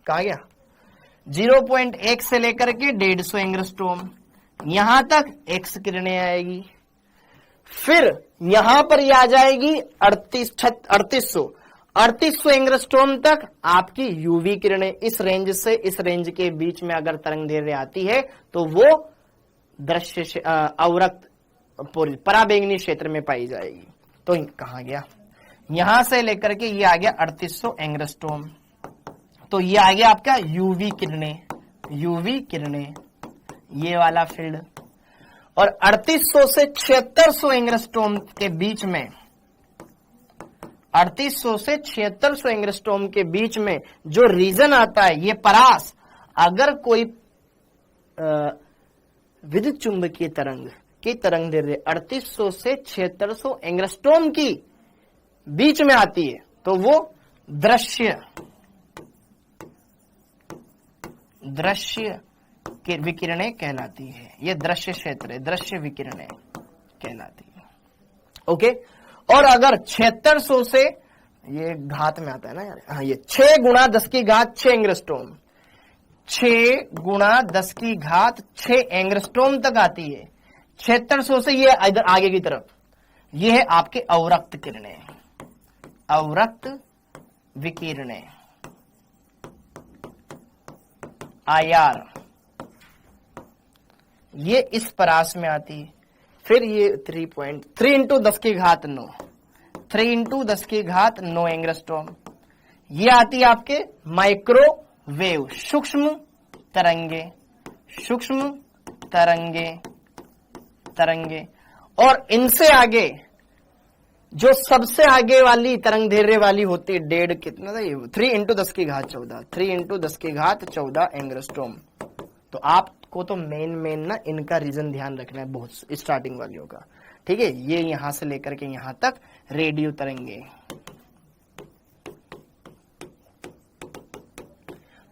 कहा गया 0.1 से लेकर के 150 एंगस्ट्रॉम, यहां तक एक्स किरणें आएगी। फिर यहां पर ये आ जाएगी 3800 एंगस्ट्रॉम तक आपकी यूवी किरणें। इस रेंज से इस रेंज के बीच में अगर तरंग दैर्ध्य आती है तो वो दृश्य अवरक्त पराबैंगनी क्षेत्र में पाई जाएगी। तो कहा गया, यहां से लेकर के ये आ गया 3800 एंगस्ट्रॉम। तो ये आ गया आपका यूवी किरणें, यूवी किरणें, ये वाला फील्ड। और 3800 से 7600 एंगस्ट्रॉम के बीच में, 3800 से 7600 एंगस्ट्रॉम के बीच में जो रीजन आता है, ये परास, अगर कोई विद्युत चुंबकीय तरंग की तरंग दैर्ध्य 3800 से 7600 एंगस्ट्रॉम की बीच में आती है तो वो दृश्य विकिरणें कहलाती है। ये दृश्य क्षेत्र है, दृश्य विकिरणें कहलाती है। ओके, और अगर 7600 से, ये घात में आता है ना यार, हाँ, ये 6 गुणा 10 की घात 6 एंगस्ट्रॉम, 6 गुणा 10 की घात 6 एंगस्ट्रॉम तक आती है। 7600 से ये इधर आगे की तरफ, ये है आपके अवरक्त किरणें, अवरक्त विकिरणें, आईआर, ये इस परास में आती है। फिर ये 3 इंटू 10 की घात 9, 3 इंटू 10 की घात 9 एंगस्ट्रॉम, ये आती है आपके माइक्रोवेव, सूक्ष्म तरंगे, सूक्ष्म तरंगे और इनसे आगे जो सबसे आगे वाली तरंग दैर्घ्य वाली होती है, 1.5 कितना था ये, 3 × 10 की घात 14, 3 × 10 की घात 14 एंगस्ट्रॉम। तो आपको तो मेन ना इनका रीजन ध्यान रखना है बहुत, स्टार्टिंग वालियों का, ठीक है। ये यहां से लेकर के यहां तक रेडियो तरंगे।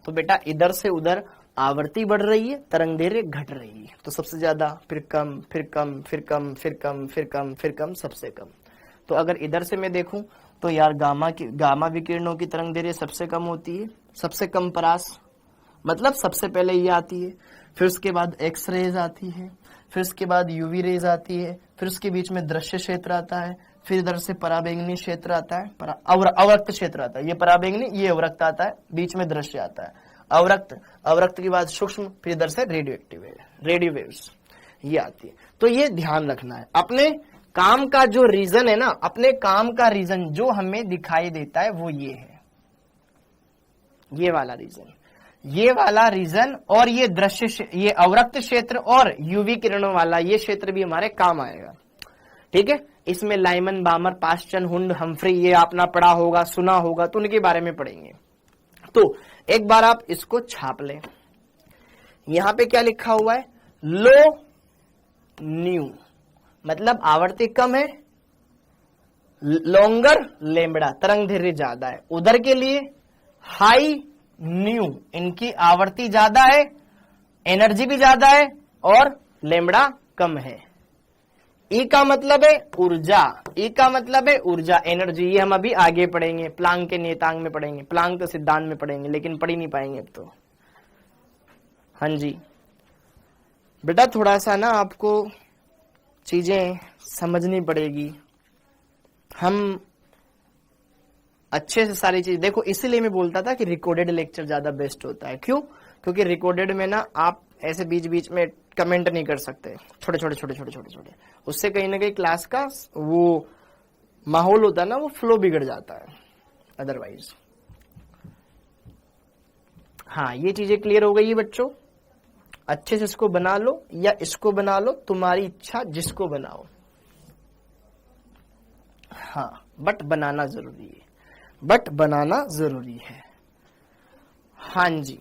तो बेटा इधर से उधर आवृत्ति बढ़ रही है, तरंग दैर्घ्य घट रही है। तो सबसे ज्यादा, फिर कम, फिर कम, फिर कम, फिर कम, फिर कम, फिर कम, सबसे कम। तो अगर इधर से मैं देखूं तो यार गामा विकिरणों की तरंग दैर्घ्य सबसे कम होती है, सबसे कम परास, मतलब सबसे पहले ये आती है, फिर उसके बाद एक्स रेज आती है, फिर उसके बाद यूवी रेज आती है, फिर उसके बीच में दृश्य क्षेत्र आता है, फिर इधर से पराबैंगनी क्षेत्र आता है, अवरक्त क्षेत्र आता है, ये पराबैंगनी, ये अवरक्त आता है, बीच में दृश्य आता है, अवरक्त के बाद सूक्ष्म, फिर इधर से रेडियो वेव्स ये आती है। तो ये ध्यान रखना है। अपने काम का जो रीजन है ना, अपने काम का रीजन जो हमें दिखाई देता है वो ये है, ये वाला रीजन, और ये दृश्य, ये अवरक्त क्षेत्र और यूवी किरणों वाला ये क्षेत्र भी हमारे काम आएगा, ठीक है। इसमें लाइमन, बामर, पास्चन, हुंड, हम्फ्री, ये आपने पढ़ा होगा, सुना होगा, तो उनके बारे में पढ़ेंगे। तो एक बार आप इसको छाप लें। यहां पे क्या लिखा हुआ है, लो न्यू, मतलब आवृत्ति कम है, लॉन्गर लैम्बडा, तरंग दैर्घ्य ज्यादा है। उधर के लिए हाई न्यू, इनकी आवृत्ति ज्यादा है, एनर्जी भी ज्यादा है और लैम्बडा कम है। ई का मतलब है ऊर्जा, ई का मतलब है ऊर्जा, एनर्जी, ये हम अभी आगे पढ़ेंगे, प्लांक के नियतांक में पढ़ेंगे, प्लांक के सिद्धांत में पढ़ेंगे, लेकिन पढ़ ही नहीं पाएंगे अब तो। हाँ जी बेटा, थोड़ा सा ना आपको चीजें समझनी पड़ेगी। हम अच्छे से सारी चीज देखो, इसीलिए मैं बोलता था कि रिकॉर्डेड लेक्चर ज्यादा बेस्ट होता है। क्यों? क्योंकि रिकॉर्डेड में ना आप ऐसे बीच बीच में कमेंट नहीं कर सकते, छोटे छोटे, उससे कहीं ना कहीं क्लास का वो माहौल होता है ना, वो फ्लो बिगड़ जाता है अदरवाइज। हाँ, ये चीजें क्लियर हो गई है बच्चों। अच्छे से इसको बना लो या इसको बना लो, तुम्हारी इच्छा, जिसको बनाओ। हाँ, बट बनाना जरूरी है, हाँ जी,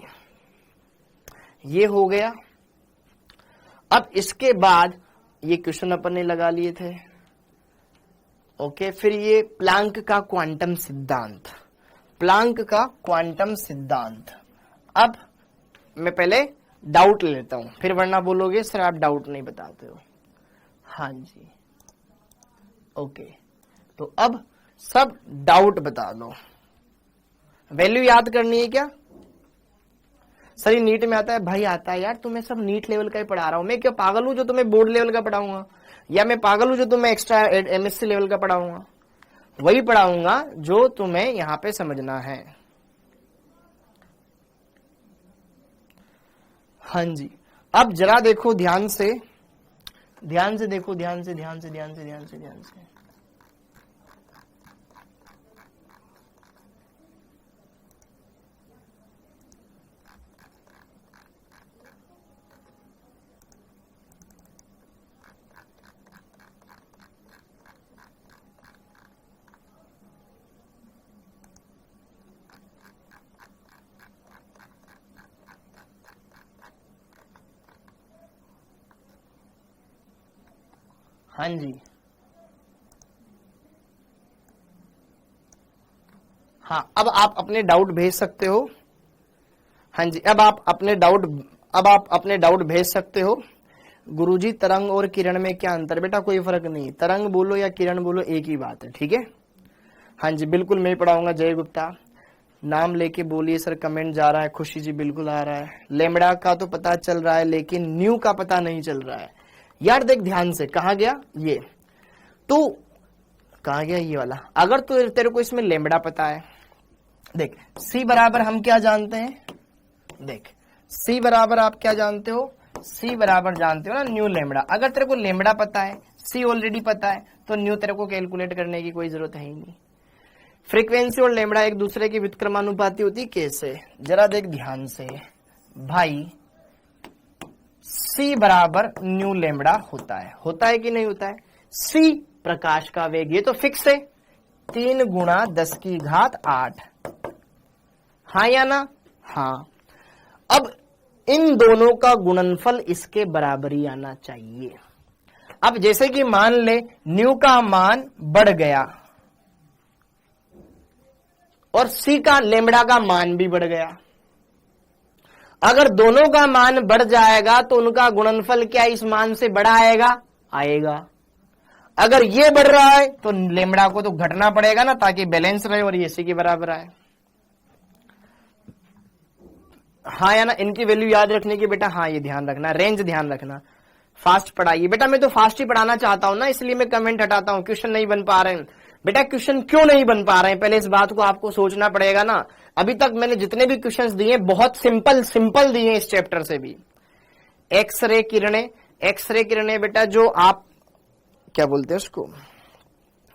ये हो गया। अब इसके बाद ये क्वेश्चन अपन ने लगा लिए थे, ओके। फिर ये प्लांक का क्वांटम सिद्धांत, अब मैं पहले डाउट ले लेता हूं, फिर वरना बोलोगे सर आप डाउट नहीं बताते हो। हाँ जी, ओके। तो अब सब डाउट बता दो। वैल्यू याद करनी है क्या? सर ये नीट में आता है भाई, आता है यार, तुम्हें सब नीट लेवल का ही पढ़ा रहा हूं। मैं क्या पागल हूं जो तुम्हें बोर्ड लेवल का पढ़ाऊंगा, या मैं पागल हूं जो तुम्हें एक्स्ट्रा एमएससी लेवल का पढ़ाऊंगा? वही पढ़ाऊंगा जो तुम्हें यहां पे समझना है। हाँ जी, अब जरा देखो ध्यान से देखो, ध्यान से। हाँ जी, हाँ, अब आप अपने डाउट भेज सकते हो। हाँ जी, अब आप अपने डाउट भेज सकते हो। गुरुजी, तरंग और किरण में क्या अंतर? बेटा कोई फर्क नहीं, तरंग बोलो या किरण बोलो एक ही बात है, ठीक है। हाँ जी, बिल्कुल मैं पढ़ाऊंगा। जय गुप्ता, नाम लेके बोलिए सर, कमेंट जा रहा है। खुशी जी बिल्कुल आ रहा है। लेमड़ा का तो पता चल रहा है, लेकिन न्यू का पता नहीं चल रहा है। यार देख ध्यान से, कहा गया ये, तो कहा गया ये वाला। अगर तो तेरे को इसमें लेमड़ा पता है, देख सी बराबर हम क्या जानते हैं, देख सी बराबर आप क्या जानते हो, सी बराबर जानते हो ना न्यू लेमड़ा। अगर तेरे को लेमड़ा पता है, सी ऑलरेडी पता है, तो न्यू तेरे को कैलकुलेट करने की कोई जरूरत है ही नहीं। फ्रीक्वेंसी और लेमड़ा एक दूसरे की व्युत्क्रमानुपाती होती, कैसे? जरा देख ध्यान से भाई, c बराबर न्यू लेमड़ा होता है कि नहीं होता है? c प्रकाश का वेग, ये तो फिक्स है, 3 गुणा 10 की घात 8, हाँ या ना? हाँ। अब इन दोनों का गुणनफल इसके बराबर ही आना चाहिए। अब जैसे कि मान ले न्यू का मान बढ़ गया और c का लेमड़ा का मान भी बढ़ गया, अगर दोनों का मान बढ़ जाएगा तो उनका गुणनफल क्या इस मान से बड़ा आएगा। अगर ये बढ़ रहा है तो लेमड़ा को तो घटना पड़ेगा ना, ताकि बैलेंस रहे और ये c के बराबर आए, हाँ या ना? इनकी वैल्यू याद रखने की बेटा, हाँ ये ध्यान रखना, रेंज ध्यान रखना, फास्ट पढ़ाइए बेटा। मैं तो फास्ट ही पढ़ाना चाहता हूं ना, इसलिए मैं कमेंट हटाता हूं, क्वेश्चन नहीं बन पा रहे हैं बेटा। क्वेश्चन क्यों नहीं बन पा रहे हैं, पहले इस बात को आपको सोचना पड़ेगा ना। अभी तक मैंने जितने भी क्वेश्चंस दिए बहुत सिंपल दिए इस चैप्टर से भी। एक्सरे किरणें बेटा, जो आप क्या बोलते हैं उसको,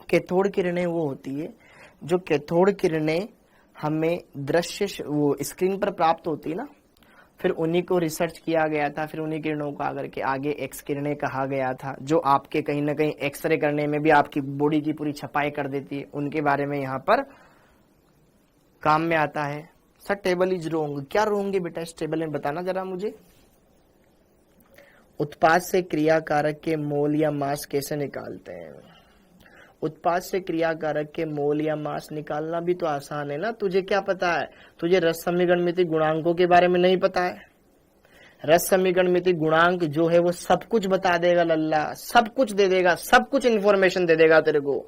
कैथोड किरणें वो होती है जो कैथोड किरणें हमें दृश्य वो स्क्रीन पर प्राप्त होती है ना, फिर उन्हीं को रिसर्च किया गया था, फिर उन्हीं किरणों को आकर के आगे एक्स किरणें कहा गया था, जो आपके कहीं ना कहीं एक्सरे करने में भी आपकी बॉडी की पूरी छपाई कर देती है, उनके बारे में यहाँ पर काम में आता है। सर टेबल इज रोंग, क्या रोंग है बेटा इस टेबल में, बताना जरा मुझे। उत्पाद से क्रियाकारक के मोल या मास कैसे निकालते हैं? उत्पाद से क्रियाकारक के मोल या मास निकालना भी तो आसान है ना। तुझे क्या पता है? तुझे रस समीकरणमिति गुणांकों के बारे में नहीं पता है? रस समीकरणमिति गुणांक जो है वो सब कुछ बता देगा लल्ला, सब कुछ दे देगा, सब कुछ इंफॉर्मेशन दे देगा तेरे को।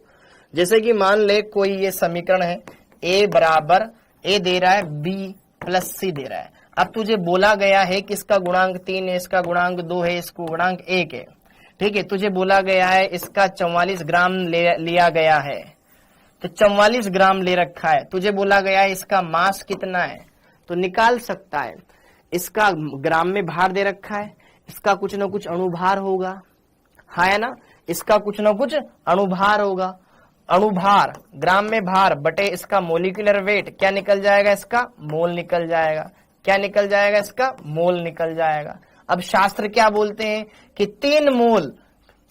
जैसे कि मान ले कोई ये समीकरण है, ए बराबर ए दे रहा है, बी प्लस सी दे रहा है। अब तुझे बोला गया है कि इसका गुणांक 3 है, इसका गुणांक 2 है, इसका गुणांक 1 है, ठीक है। तुझे बोला गया है इसका 44 ग्राम लिया गया है, तो 44 ग्राम ले रखा है। तुझे बोला गया है इसका मास कितना है, तो निकाल सकता है। इसका ग्राम में भार दे रखा है, इसका कुछ ना कुछ अणुभार होगा, हाँ है ना? इसका कुछ ना कुछ अणुभार होगा। अणुभार ग्राम में भार बटे इसका मोलिकुलर वेट, क्या निकल जाएगा? इसका मोल निकल जाएगा। क्या निकल जाएगा? इसका मोल निकल जाएगा। अब शास्त्र क्या बोलते हैं कि 3 मोल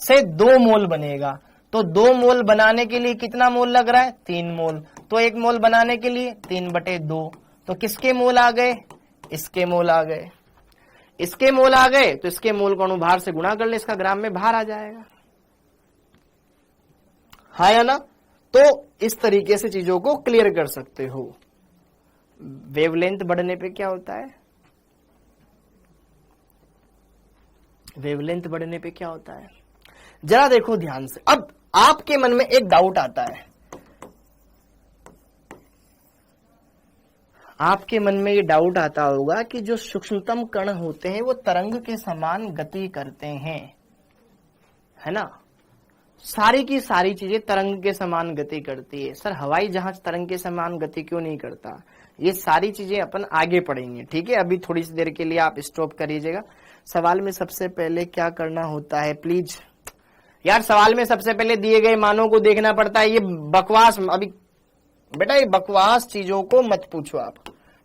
से 2 मोल बनेगा, तो 2 मोल बनाने के लिए कितना मोल लग रहा है? 3 मोल। तो 1 मोल बनाने के लिए 3/2, तो किसके मोल आ गए? इसके मोल आ गए। इसके मोल आ गए तो इसके मोल को अणुभार से गुणा कर ले, इसका ग्राम में भार आ जाएगा, हाँ या ना? तो इस तरीके से चीजों को क्लियर कर सकते हो। वेवलेंथ बढ़ने पे क्या होता है? वेवलेंथ बढ़ने पे क्या होता है, जरा देखो ध्यान से। अब आपके मन में एक डाउट आता है, आपके मन में ये डाउट आता होगा कि जो सूक्ष्मतम कण होते हैं वो तरंग के समान गति करते हैं, है ना? सारी की सारी चीजें तरंग के समान गति करती है। सर हवाई जहाज तरंग के समान गति क्यों नहीं करता? ये सारी चीजें अपन आगे पढ़ेंगे, ठीक है? अभी थोड़ी सी देर के लिए आप स्टॉप करिएगा। सवाल में सबसे पहले क्या करना होता है, प्लीज यार, सवाल में सबसे पहले दिए गए मानों को देखना पड़ता है। ये बकवास, अभी बेटा ये बकवास चीजों को मत पूछो आप,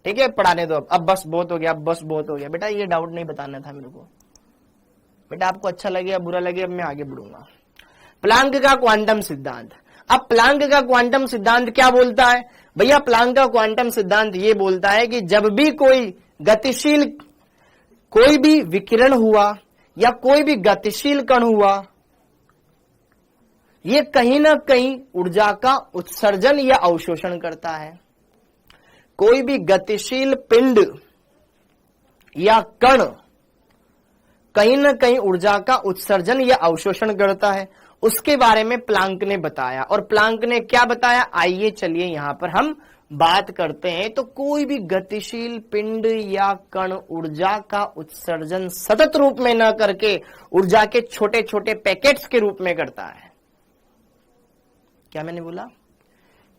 ठीक है? पढ़ाने दो अब बस बहुत हो गया, अब बस बहुत हो गया। बेटा ये डाउट नहीं बताना था मेरे को। बेटा आपको अच्छा लगे या बुरा लगे, अब मैं आगे बढ़ूंगा। प्लांक का क्वांटम सिद्धांत। अब प्लांक का क्वांटम सिद्धांत क्या बोलता है भैया? प्लांक का क्वांटम सिद्धांत ये बोलता है कि जब भी कोई गतिशील, कोई भी विकिरण हुआ या कोई भी गतिशील कण हुआ, ये कहीं ना कहीं ऊर्जा का उत्सर्जन या अवशोषण करता है। कोई भी गतिशील पिंड या कण कहीं ना कहीं ऊर्जा का उत्सर्जन या अवशोषण करता है, उसके बारे में प्लांक ने बताया। और प्लांक ने क्या बताया, आइए चलिए यहां पर हम बात करते हैं। तो कोई भी गतिशील पिंड या कण ऊर्जा का उत्सर्जन सतत रूप में न करके ऊर्जा के छोटे छोटे पैकेट्स के रूप में करता है। क्या मैंने बोला?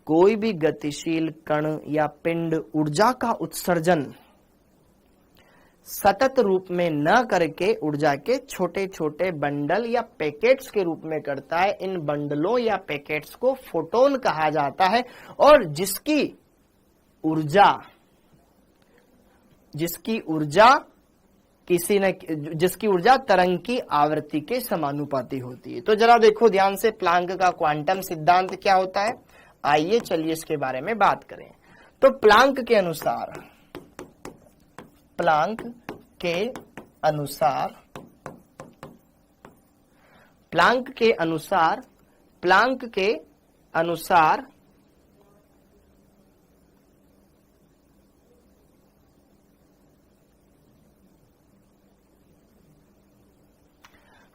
कोई भी गतिशील कण या पिंड ऊर्जा का उत्सर्जन सतत रूप में न करके ऊर्जा के छोटे छोटे बंडल या पैकेट्स के रूप में करता है। इन बंडलों या पैकेट्स को फोटोन कहा जाता है, और जिसकी ऊर्जा किसी न जिसकी ऊर्जा तरंग की आवृत्ति के समानुपाती होती है। तो जरा देखो ध्यान से, प्लांक का क्वांटम सिद्धांत क्या होता है, आइए चलिए इसके बारे में बात करें। तो प्लांक के अनुसार, प्लांक के अनुसार, प्लांक के अनुसार, प्लांक के अनुसार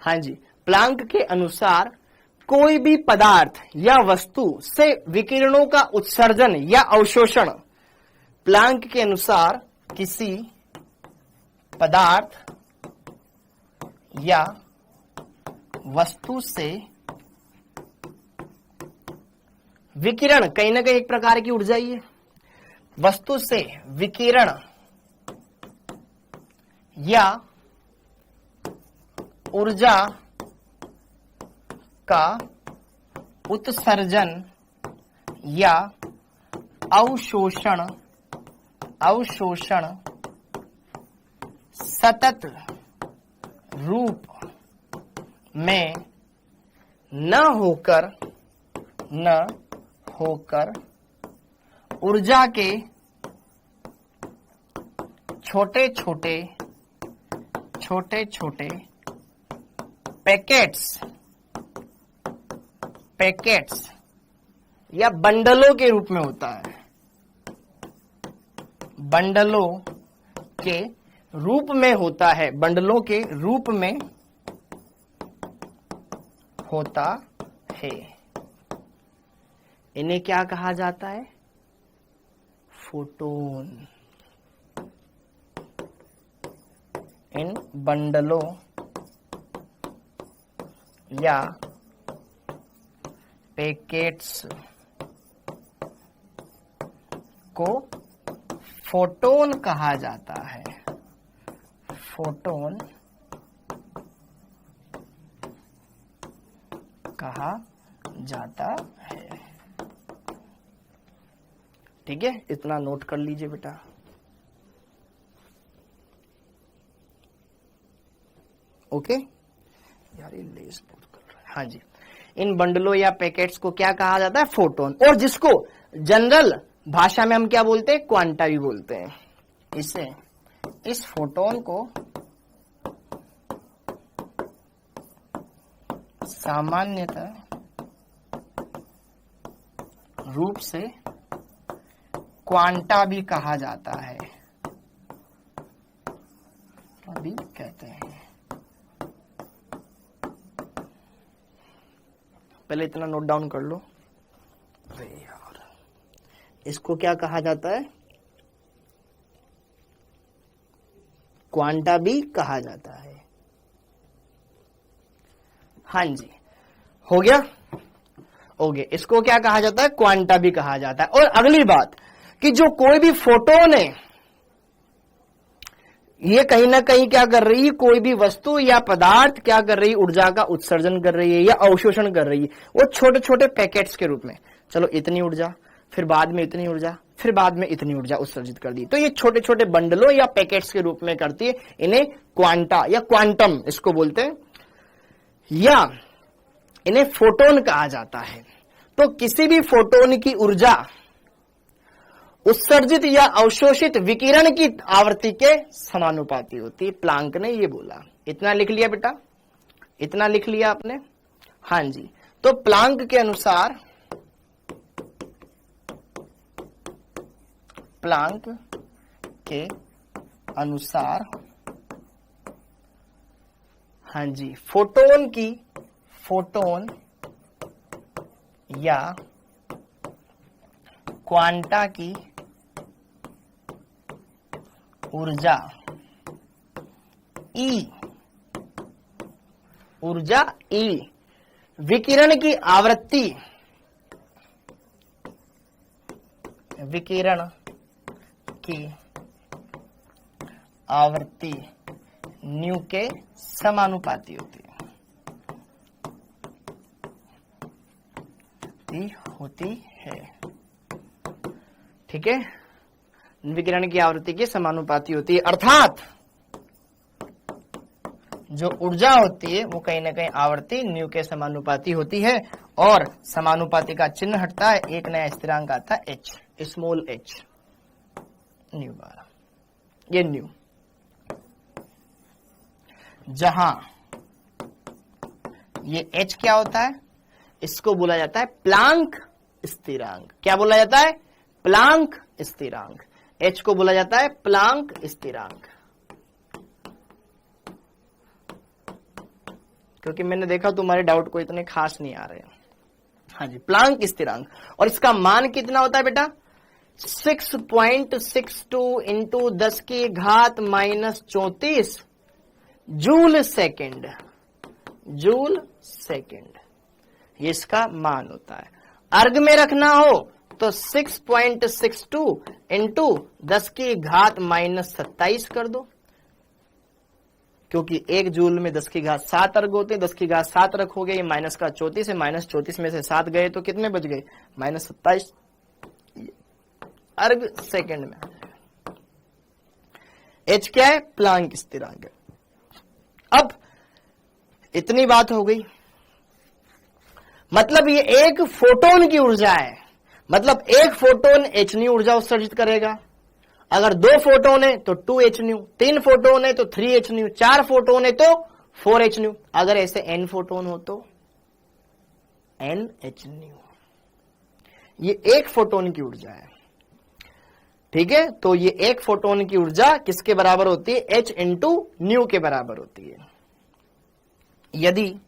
हाँ जी, प्लांक के अनुसार कोई भी पदार्थ या वस्तु से विकिरणों का उत्सर्जन या अवशोषण, प्लांक के अनुसार किसी पदार्थ या वस्तु से विकिरण, कहीं ना कहीं एक प्रकार की ऊर्जा ही है, वस्तु से विकिरण या ऊर्जा का उत्सर्जन या अवशोषण, अवशोषण सतत रूप में न होकर ऊर्जा के छोटे छोटे पैकेट्स या बंडलों के रूप में होता है, बंडलों के रूप में होता है, बंडलों के रूप में होता है। इन्हें क्या कहा जाता है, फोटोन। इन बंडलों या पैकेट्स को फोटोन कहा जाता है, फोटोन कहा जाता है। ठीक है, इतना नोट कर लीजिए बेटा। ओके यार, ये लेस बहुत कर रहा है। हाँ जी, इन बंडलों या पैकेट्स को क्या कहा जाता है, फोटोन, और जिसको जनरल भाषा में हम क्या बोलते हैं, क्वांटा भी बोलते हैं। इसे, इस फोटोन को सामान्यतः रूप से क्वांटा भी कहा जाता है, अभी कहते हैं। पहले इतना नोट डाउन कर लो। अरे यार, इसको क्या कहा जाता है, क्वांटा भी कहा जाता है। हाँ जी, हो गया, हो गया। इसको क्या कहा जाता है, क्वांटा भी कहा जाता है। और अगली बात कि जो कोई भी फोटोन है, ये कहीं ना कहीं क्या कर रही है, कोई भी वस्तु या पदार्थ क्या कर रही है, ऊर्जा का उत्सर्जन कर रही है या अवशोषण कर रही है, वो छोटे छोटे पैकेट्स के रूप में। चलो इतनी ऊर्जा, फिर बाद में इतनी ऊर्जा, फिर बाद में इतनी ऊर्जा उत्सर्जित कर दी। तो ये छोटे छोटे बंडलों या पैकेट्स के रूप में करती है। इन्हें क्वांटा या क्वांटम इसको बोलते हैं, या इन्हें फोटोन कहा जाता है। तो किसी भी फोटोन की ऊर्जा उत्सर्जित या अवशोषित विकिरण की आवृत्ति के समानुपाती होती है। प्लांक ने ये बोला। इतना लिख लिया बेटा, इतना लिख लिया आपने। हाँ जी, तो प्लांक के अनुसार, प्लांक के अनुसार हाँ जी, फोटोन की, फोटोन या क्वांटा की ऊर्जा ई, ऊर्जा ई, विकिरण की आवृत्ति, विकिरण की आवृत्ति न्यू के समानुपाती होती है। ठीक है, विकिरण की आवृत्ति के समानुपाती होती है। अर्थात जो ऊर्जा होती है वो कहीं ना कहीं आवर्ती न्यू के समानुपाती होती है, और समानुपाती का चिन्ह हटता है, एक नया स्थिरांक आता है h, small h, new bar, ये न्यू। जहां ये h क्या होता है, इसको बोला जाता है प्लांक स्थिरांक। क्या बोला जाता है? प्लांक स्थिरांक। h को बोला जाता है प्लांक स्थिरांक। क्योंकि मैंने देखा तुम्हारे डाउट को इतने खास नहीं आ रहे हैं। हाँ जी, प्लांक स्थिरांक। और इसका मान कितना होता है बेटा? 6.62 इंटू 10 की घात -34 जूल सेकेंड, जूल सेकेंड, ये इसका मान होता है। अर्ग में रखना हो तो 6.62 इंटू 10 की घात -27 कर दो, क्योंकि 1 जूल में 10 की घात 7 अर्ग होते हैं। 10 की घात 7 रखोगे, ये माइनस का 34 है, -34 में से 7 गए तो कितने बच गए? -27 अर्ग सेकेंड में। h क्या है? प्लांक स्थिरांक। अब इतनी बात हो गई, मतलब ये एक फोटोन की ऊर्जा है, मतलब एक फोटोन h न्यू ऊर्जा उत्सर्जित करेगा। अगर 2 फोटोन है तो 2h न्यू, 3 फोटोन है तो 3h न्यू, 4 फोटोन है तो 4h न्यू। अगर ऐसे n फोटोन हो तो nh न्यू। ये एक फोटोन की ऊर्जा है, ठीक है। तो ये एक फोटोन की ऊर्जा किसके बराबर होती है? h इंटू न्यू के बराबर होती है। यदि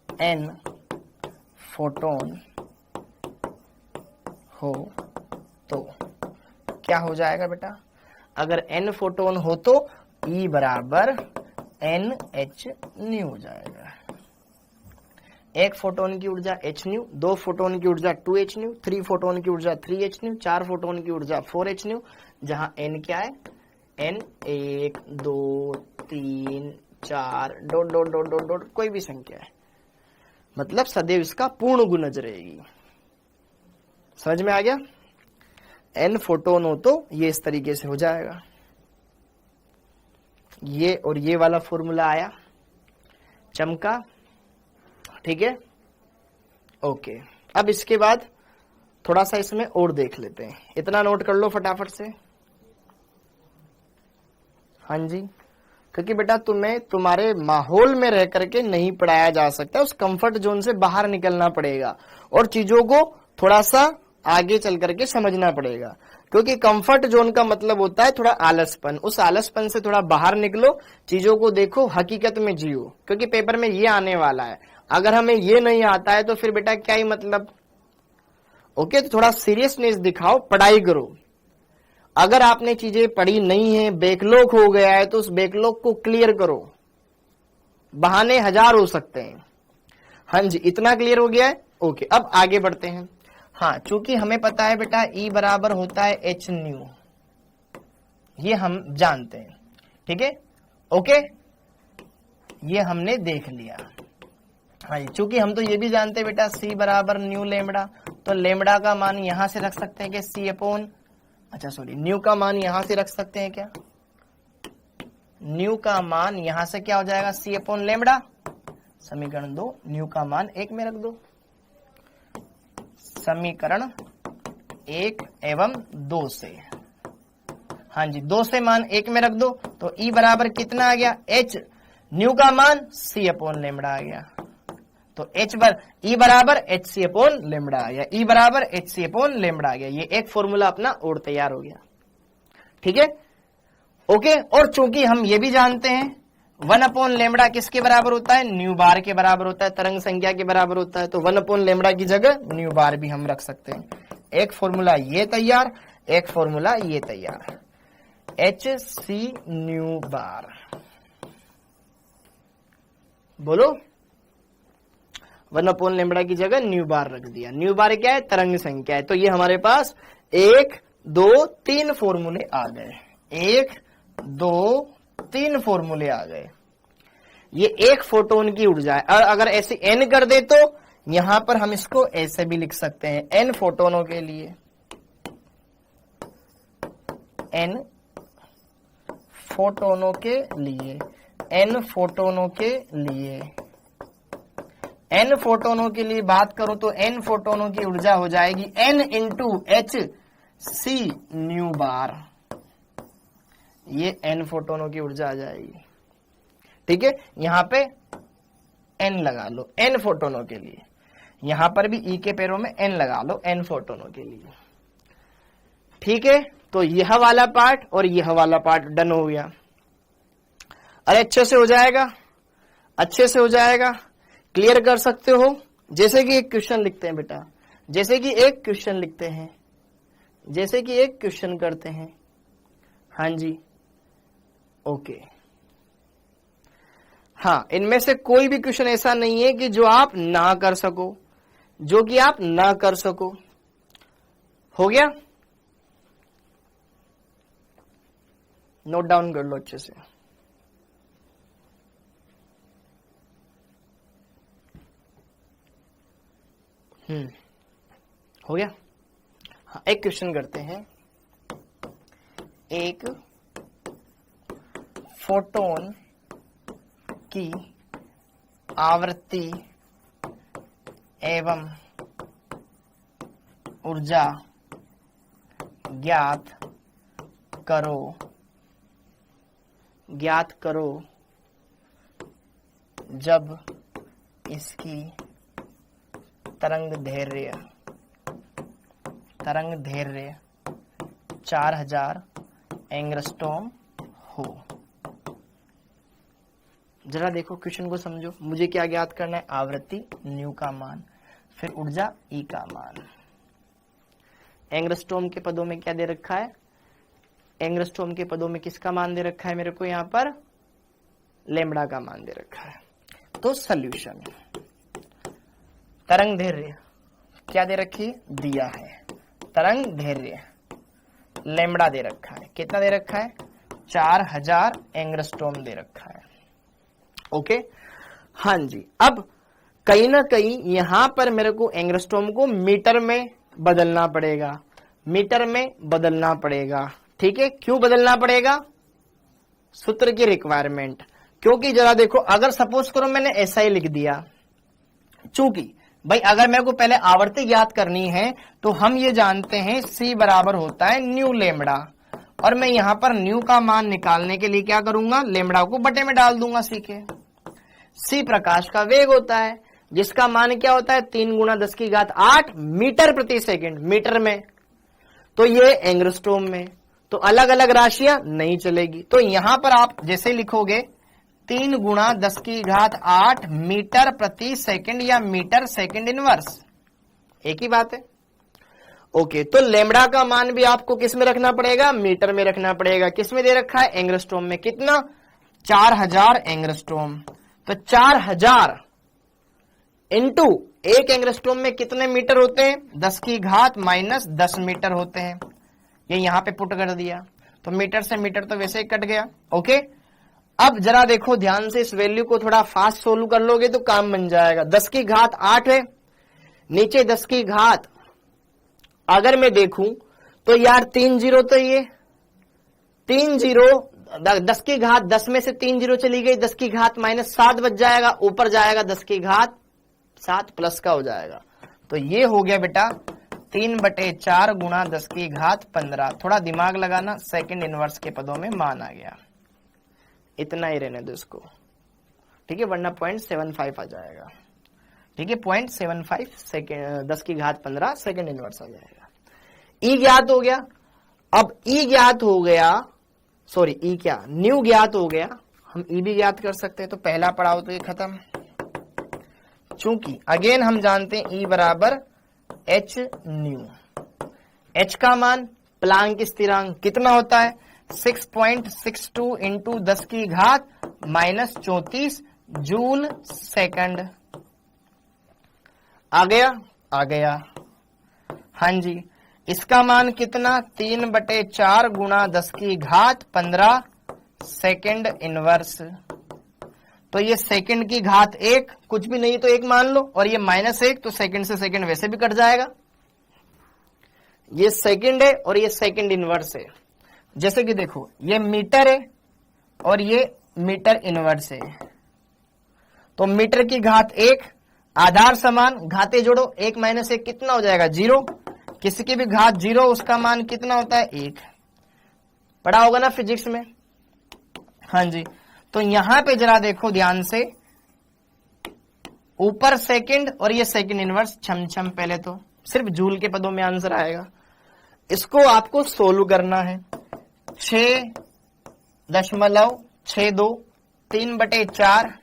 n फोटोन हो तो क्या हो जाएगा बेटा? अगर n फोटोन हो तो E बराबर NH न्यू हो जाएगा। एक फोटोन की ऊर्जा h न्यू, 2 फोटोन की ऊर्जा 2h न्यू, 3 फोटोन की ऊर्जा 3h न्यू, 4 फोटोन की ऊर्जा 4h न्यू। जहां n क्या है? n 1 2 3 4 dot dot dot dot dot कोई भी संख्या है, मतलब सदैव इसका पूर्ण गुणज रहेगी। समझ में आ गया? n फोटोन हो तो ये इस तरीके से हो जाएगा। ये और ये वाला फॉर्मूला आया, चमका, ठीक है। ओके, अब इसके बाद थोड़ा सा इसमें और देख लेते हैं। इतना नोट कर लो फटाफट से। हाँ जी, क्योंकि बेटा तुम्हें तुम्हारे माहौल में रह करके नहीं पढ़ाया जा सकता, उस कंफर्ट जोन से बाहर निकलना पड़ेगा और चीजों को थोड़ा सा आगे चल करके समझना पड़ेगा। क्योंकि कंफर्ट जोन का मतलब होता है थोड़ा आलसपन, उस आलसपन से थोड़ा बाहर निकलो, चीजों को देखो, हकीकत में जियो। क्योंकि पेपर में ये आने वाला है, अगर हमें ये नहीं आता है तो फिर बेटा क्या ही मतलब। ओके, तो थोड़ा सीरियसनेस दिखाओ, पढ़ाई करो। अगर आपने चीजें पढ़ी नहीं है, बैकलॉग हो गया है, तो उस बैकलॉग को क्लियर करो। बहाने हजार हो सकते हैं। हाँ जी, इतना क्लियर हो गया है? ओके, अब आगे बढ़ते हैं। हाँ, चूंकि हमें पता है बेटा E बराबर होता है h न्यू, ये हम जानते हैं, ठीक है। ओके, ये हमने देख लिया। हाँ जी, चूंकि हम तो ये भी जानते हैं बेटा C बराबर न्यू लेमड़ा, तो लेमड़ा का मान यहां से रख सकते हैं कि C अपॉन, अच्छा सॉरी, न्यू का मान यहां से रख सकते हैं क्या? न्यू का मान यहां से क्या हो जाएगा? C upon lambda. समीकरण 2, न्यू का मान 1 में रख दो। समीकरण 1 एवं 2 से, हाँ जी, 2 से मान 1 में रख दो, तो E बराबर कितना आ गया? h, न्यू का मान C अपॉन लेमड़ा आ गया। तो E बराबर HC अपॉन लेमड़ा आ गया। E बराबर HC अपॉन लेमड़ा आ गया। ये एक फॉर्मूला अपना और तैयार हो गया, ठीक है। ओके, और चूंकि हम ये भी जानते हैं 1 अपॉन लेमड़ा किसके बराबर होता है? न्यू बार के बराबर होता है, तरंग संख्या के बराबर होता है। तो 1 अपॉन लेमड़ा की जगह न्यू बार भी हम रख सकते हैं। एक फॉर्मूला ये तैयार, एक फॉर्मूला ये तैयार, HC न्यू बार। बोलो, 1 अपॉन लेमड़ा की जगह न्यू बार रख दिया। न्यू बार क्या है? तरंग संख्या है। तो ये हमारे पास 1 2 3 फॉर्मूले आ गए, 1 2 3 फॉर्मूले आ गए। ये एक फोटोन की ऊर्जा है। और अगर ऐसे n कर दे तो यहां पर हम इसको ऐसे भी लिख सकते हैं, n फोटोनों के लिए, n फोटोनों के लिए n फोटोनों के लिए, n फोटोनों के लिए बात करूं तो n फोटोनों की ऊर्जा हो जाएगी n into h c nu bar. ये n फोटोनों की ऊर्जा आ जाएगी। ठीक है, यहां पे n लगा लो n फोटोनों के लिए, यहां पर भी E के पैरों में n लगा लो n फोटोनों के लिए। ठीक है, तो यह वाला पार्ट और यह वाला पार्ट डन हो गया। अरे अच्छे से हो जाएगा, अच्छे से हो जाएगा, क्लियर कर सकते हो। जैसे कि एक क्वेश्चन लिखते हैं बेटा, जैसे कि एक क्वेश्चन लिखते हैं, जैसे कि एक क्वेश्चन करते हैं। हाँ जी, ओके। हाँ, इनमें से कोई भी क्वेश्चन ऐसा नहीं है कि जो आप ना कर सको, जो कि आप ना कर सको। हो गया, नोट डाउन कर लो अच्छे से। हो गया। हाँ, एक क्वेश्चन करते हैं। एक फोटोन की आवृत्ति एवं ऊर्जा ज्ञात करो, ज्ञात करो जब इसकी तरंग दैर्घ्य 4000 एंगस्ट्रॉम हो। जरा देखो क्वेश्चन को समझो। मुझे क्या ज्ञात करना है? आवृत्ति न्यू का मान, फिर ऊर्जा ई का मान। एंगस्ट्रॉम के पदों में क्या दे रखा है? एंगस्ट्रॉम के पदों में किसका मान दे रखा है मेरे को? यहाँ पर लैम्ब्डा का मान दे रखा है। तो सॉल्यूशन, तरंग दैर्घ्य क्या दे रखी है? दिया है। तरंग दैर्घ्य लैम्ब्डा दे रखा है। कितना दे रखा है? 4000 एंगस्ट्रॉम दे रखा है। ओके, हाँ जी। अब कहीं ना कहीं यहां पर मेरे को एंगस्ट्रॉम को मीटर में बदलना पड़ेगा, मीटर में बदलना पड़ेगा। ठीक है, क्यों बदलना पड़ेगा? सूत्र की रिक्वायरमेंट। क्योंकि जरा देखो, अगर सपोज करो मैंने ऐसा ही लिख दिया, चूंकि भाई अगर मेरे को पहले आवर्ती ज्ञात करनी है तो हम ये जानते हैं C बराबर होता है न्यू लैम्ब्डा, और मैं यहां पर न्यू का मान निकालने के लिए क्या करूंगा? लैम्ब्डा को बटे में डाल दूंगा C के। C प्रकाश का वेग होता है, जिसका मान क्या होता है? 3 गुणा 10⁸ मीटर प्रति सेकंड, मीटर में। तो ये एंगस्ट्रॉम में, तो अलग अलग राशियां नहीं चलेगी। तो यहां पर आप जैसे लिखोगे 3 गुणा 10⁸ मीटर प्रति सेकंड या मीटर सेकंड इनवर्स, एक ही बात है। ओके, तो लैम्ब्डा का मान भी आपको किस में रखना पड़ेगा? मीटर में रखना पड़ेगा। किस में दे रखा है? एंगस्ट्रॉम में। कितना? 4000 एंगस्ट्रॉम। तो 4000 इंटू एक एंगस्ट्रॉम में कितने मीटर होते हैं? 10⁻−10 मीटर होते हैं। ये यहां पे पुट कर दिया, तो मीटर से मीटर तो वैसे ही कट गया। ओके, अब जरा देखो ध्यान से, इस वैल्यू को थोड़ा फास्ट सोल्व कर लोगे तो काम बन जाएगा। 10⁸ है, नीचे 10⁻, अगर मैं देखूं तो यार 3 जीरो, तो ये 3 जीरो 10⁻10 में से 3 जीरो चली गई, 10⁻−7 बच जाएगा, ऊपर जाएगा 10⁻7 प्लस का हो जाएगा। तो ये हो गया बेटा 3/4 गुणा 10⁻15। थोड़ा दिमाग लगाना, सेकंड इनवर्स के पदों में मान आ गया। इतना ही रहने दो इसको, ठीक है, वरना 0.75 आ जाएगा। ठीक है, 0.75 सेकेंड 10⁻15 सेकंड इनवर्स आ जाएगा। ई ज्ञात हो गया। अब ई ज्ञात हो गया, सॉरी ई क्या, न्यू ज्ञात हो गया। हम ई भी ज्ञात कर सकते हैं। तो पहला पड़ाव तो ये खत्म। चूंकि अगेन हम जानते हैं ई बराबर एच न्यू। एच का मान प्लांक स्थिरांक कितना होता है? 6.62 इंटू 10⁻−34 जूल सेकंड। आ गया? आ गया। हाँ जी, इसका मान कितना? 3/4 गुणा 10⁻15 सेकंड इनवर्स। तो ये सेकंड की घात 1, कुछ भी नहीं तो 1 मान लो, और ये -1, तो सेकंड से सेकंड वैसे भी कट जाएगा। ये सेकंड है और ये सेकंड इनवर्स है। जैसे कि देखो, ये मीटर है और ये मीटर इनवर्स है। तो मीटर की घात 1, आधार समान, घाते जोड़ो, 1 माइनस 1 कितना हो जाएगा 0, किसी की भी घात 0 उसका मान कितना होता है 1, पढ़ा होगा ना फिजिक्स में। हाँ जी, तो यहां पे जरा देखो ध्यान से, ऊपर सेकंड और ये सेकंड इनवर्स, छम छम, पहले तो सिर्फ जूल के पदों में आंसर आएगा। इसको आपको सोल्व करना है। 6.62 3/4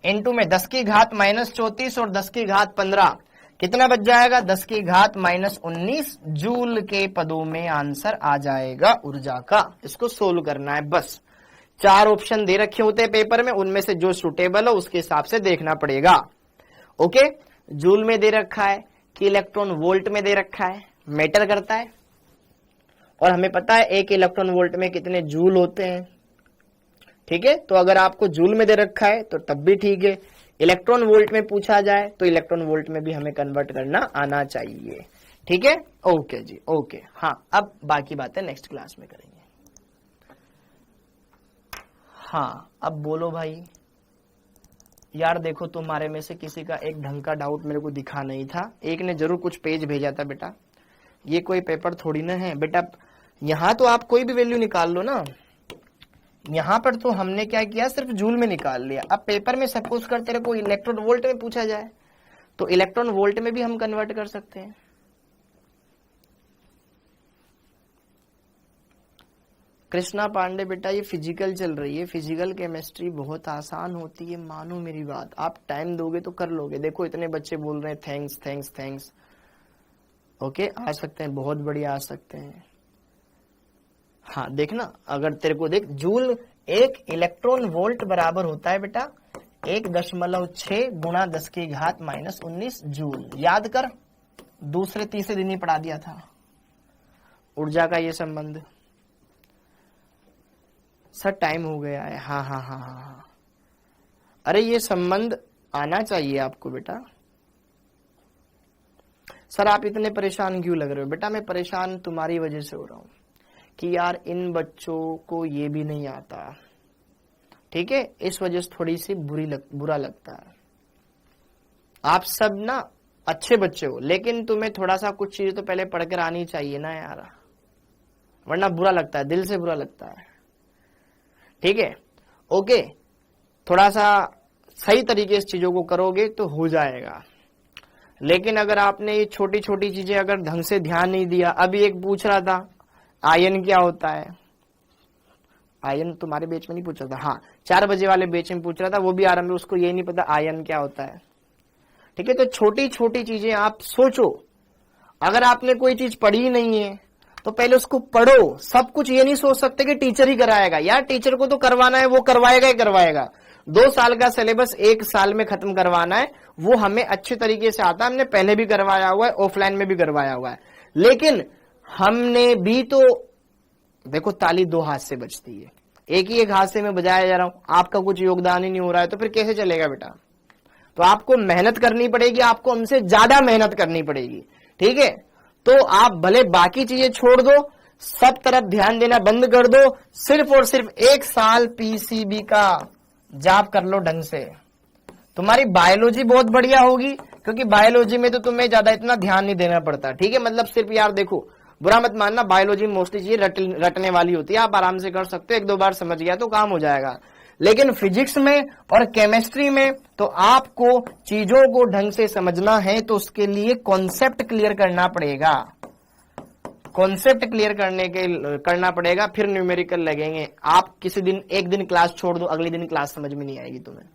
इंटू में 10 की घात -34 और 10 की घात 15, कितना बच जाएगा 10 की घात -19 जूल के पदों में आंसर आ जाएगा ऊर्जा का। इसको सोल्व करना है बस। 4 ऑप्शन दे रखे होते हैं पेपर में, उनमें से जो सुटेबल हो उसके हिसाब से देखना पड़ेगा। ओके, जूल में दे रखा है कि इलेक्ट्रॉन वोल्ट में दे रखा है, मैटर करता है। और हमें पता है 1 इलेक्ट्रॉन वोल्ट में कितने जूल होते हैं। ठीक है, तो अगर आपको जूल में दे रखा है तो तब भी ठीक है, इलेक्ट्रॉन वोल्ट में पूछा जाए तो इलेक्ट्रॉन वोल्ट में भी हमें कन्वर्ट करना आना चाहिए। ठीक है, ओके जी, ओके। हाँ, अब बाकी बातें नेक्स्ट क्लास में करेंगे। हाँ, अब बोलो भाई। यार देखो, तुम्हारे में से किसी का एक ढंग का डाउट मेरे को दिखा नहीं था। एक ने जरूर कुछ पेज भेजा था बेटा, ये कोई पेपर थोड़ी ना है बेटा। यहां तो आप कोई भी वैल्यू निकाल लो ना, यहां पर तो हमने क्या किया, सिर्फ जूल में निकाल लिया। अब पेपर में सपोज कर तेरे को इलेक्ट्रॉन वोल्ट में पूछा जाए तो इलेक्ट्रॉन वोल्ट में भी हम कन्वर्ट कर सकते हैं। कृष्णा पांडे बेटा, ये फिजिकल चल रही है, फिजिकल केमिस्ट्री बहुत आसान होती है, मानो मेरी बात। आप टाइम दोगे तो कर लोगे। देखो इतने बच्चे बोल रहे हैं थैंक्स थैंक्स थैंक्स। ओके, आ सकते हैं, बहुत बढ़िया आ सकते हैं। हाँ देखना, अगर तेरे को देख, जूल 1 इलेक्ट्रॉन वोल्ट बराबर होता है बेटा 1.6 गुणा 10 की घात -19 जूल। याद कर, दूसरे तीसरे दिन ही पढ़ा दिया था ऊर्जा का ये संबंध। सर टाइम हो गया है। हाँ हाँ हाँ हाँ हाँ, अरे ये संबंध आना चाहिए आपको बेटा। सर आप इतने परेशान क्यों लग रहे हो? बेटा मैं परेशान तुम्हारी वजह से हो रहा हूं कि यार इन बच्चों को ये भी नहीं आता। ठीक है, इस वजह से थोड़ी सी बुरा लगता है। आप सब ना अच्छे बच्चे हो, लेकिन तुम्हें थोड़ा सा कुछ चीजें तो पहले पढ़कर आनी चाहिए ना यार, वरना बुरा लगता है, दिल से बुरा लगता है। ठीक है, ओके, थोड़ा सा सही तरीके से चीजों को करोगे तो हो जाएगा। लेकिन अगर आपने ये छोटी छोटी चीजें अगर ढंग से ध्यान नहीं दिया, अभी एक पूछ रहा था आयन क्या होता है, आयन तुम्हारे बैच में नहीं पूछ रहा था, हाँ 4 बजे वाले बैच में पूछ रहा था, वो भी आरंभ में, उसको ये नहीं पता आयन क्या होता है। ठीक है, तो छोटी छोटी चीजें आप सोचो। अगर आपने कोई चीज पढ़ी नहीं है तो पहले उसको पढ़ो। सब कुछ ये नहीं सोच सकते कि टीचर ही कराएगा। यार टीचर को तो करवाना है, वो करवाएगा ही करवाएगा। 2 साल का सिलेबस 1 साल में खत्म करवाना है, वो हमें अच्छे तरीके से आता है, हमने पहले भी करवाया हुआ है, ऑफलाइन में भी करवाया हुआ है। लेकिन हमने भी तो देखो, ताली 2 हाथ से बजती है, एक हाथ से मैं बजाया जा रहा हूं, आपका कुछ योगदान ही नहीं हो रहा है, तो फिर कैसे चलेगा बेटा? तो आपको मेहनत करनी पड़ेगी, आपको हमसे ज्यादा मेहनत करनी पड़ेगी। ठीक है, तो आप भले बाकी चीजें छोड़ दो, सब तरफ ध्यान देना बंद कर दो, सिर्फ और सिर्फ 1 साल पीसीबी का जाप कर लो ढंग से। तुम्हारी बायोलॉजी बहुत बढ़िया होगी, क्योंकि बायोलॉजी में तो तुम्हें ज्यादा इतना ध्यान नहीं देना पड़ता। ठीक है, मतलब सिर्फ यार देखो, बुरा मत मानना, बायोलॉजी मोस्टली चीजें रटने वाली होती है, आप आराम से कर सकते हो, 1-2 बार समझ गया तो काम हो जाएगा। लेकिन फिजिक्स में और केमिस्ट्री में तो आपको चीजों को ढंग से समझना है, तो उसके लिए कॉन्सेप्ट क्लियर करना पड़ेगा। कॉन्सेप्ट क्लियर करना पड़ेगा, फिर न्यूमेरिकल लगेंगे। आप किसी दिन 1 दिन क्लास छोड़ दो, अगले दिन क्लास समझ में नहीं आएगी तुम्हें।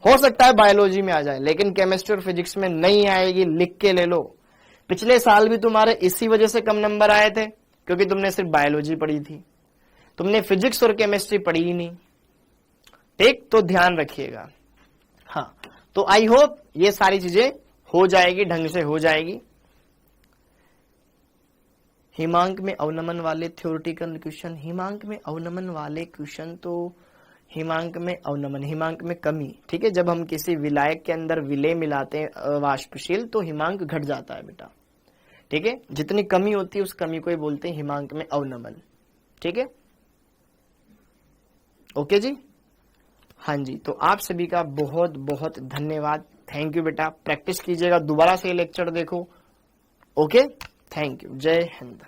हो सकता है बायोलॉजी में आ जाए, लेकिन केमिस्ट्री और फिजिक्स में नहीं आएगी, लिख के ले लो। पिछले साल भी तुम्हारे इसी वजह से कम नंबर आए थे, क्योंकि तुमने सिर्फ बायोलॉजी पढ़ी थी, तुमने फिजिक्स और केमिस्ट्री पढ़ी ही नहीं। ठीक, तो ध्यान रखिएगा। हाँ, तो आई होप ये सारी चीजें हो जाएगी, ढंग से हो जाएगी। हिमांक में अवनमन वाले थ्योरेटिकल क्वेश्चन, हिमांक में अवनमन वाले क्वेश्चन तो हिमांक में अवनमन, हिमांक में कमी। ठीक है, जब हम किसी विलायक के अंदर विलय मिलाते हैं वाष्पशील, तो हिमांक घट जाता है बेटा। ठीक है, जितनी कमी होती है उस कमी को ही बोलते हैं हिमांक में अवनमन। ठीक है, ओके जी, हाँ जी। तो आप सभी का बहुत बहुत धन्यवाद, थैंक यू बेटा। प्रैक्टिस कीजिएगा, दोबारा से ये लेक्चर देखो। ओके, थैंक यू, जय हिंद।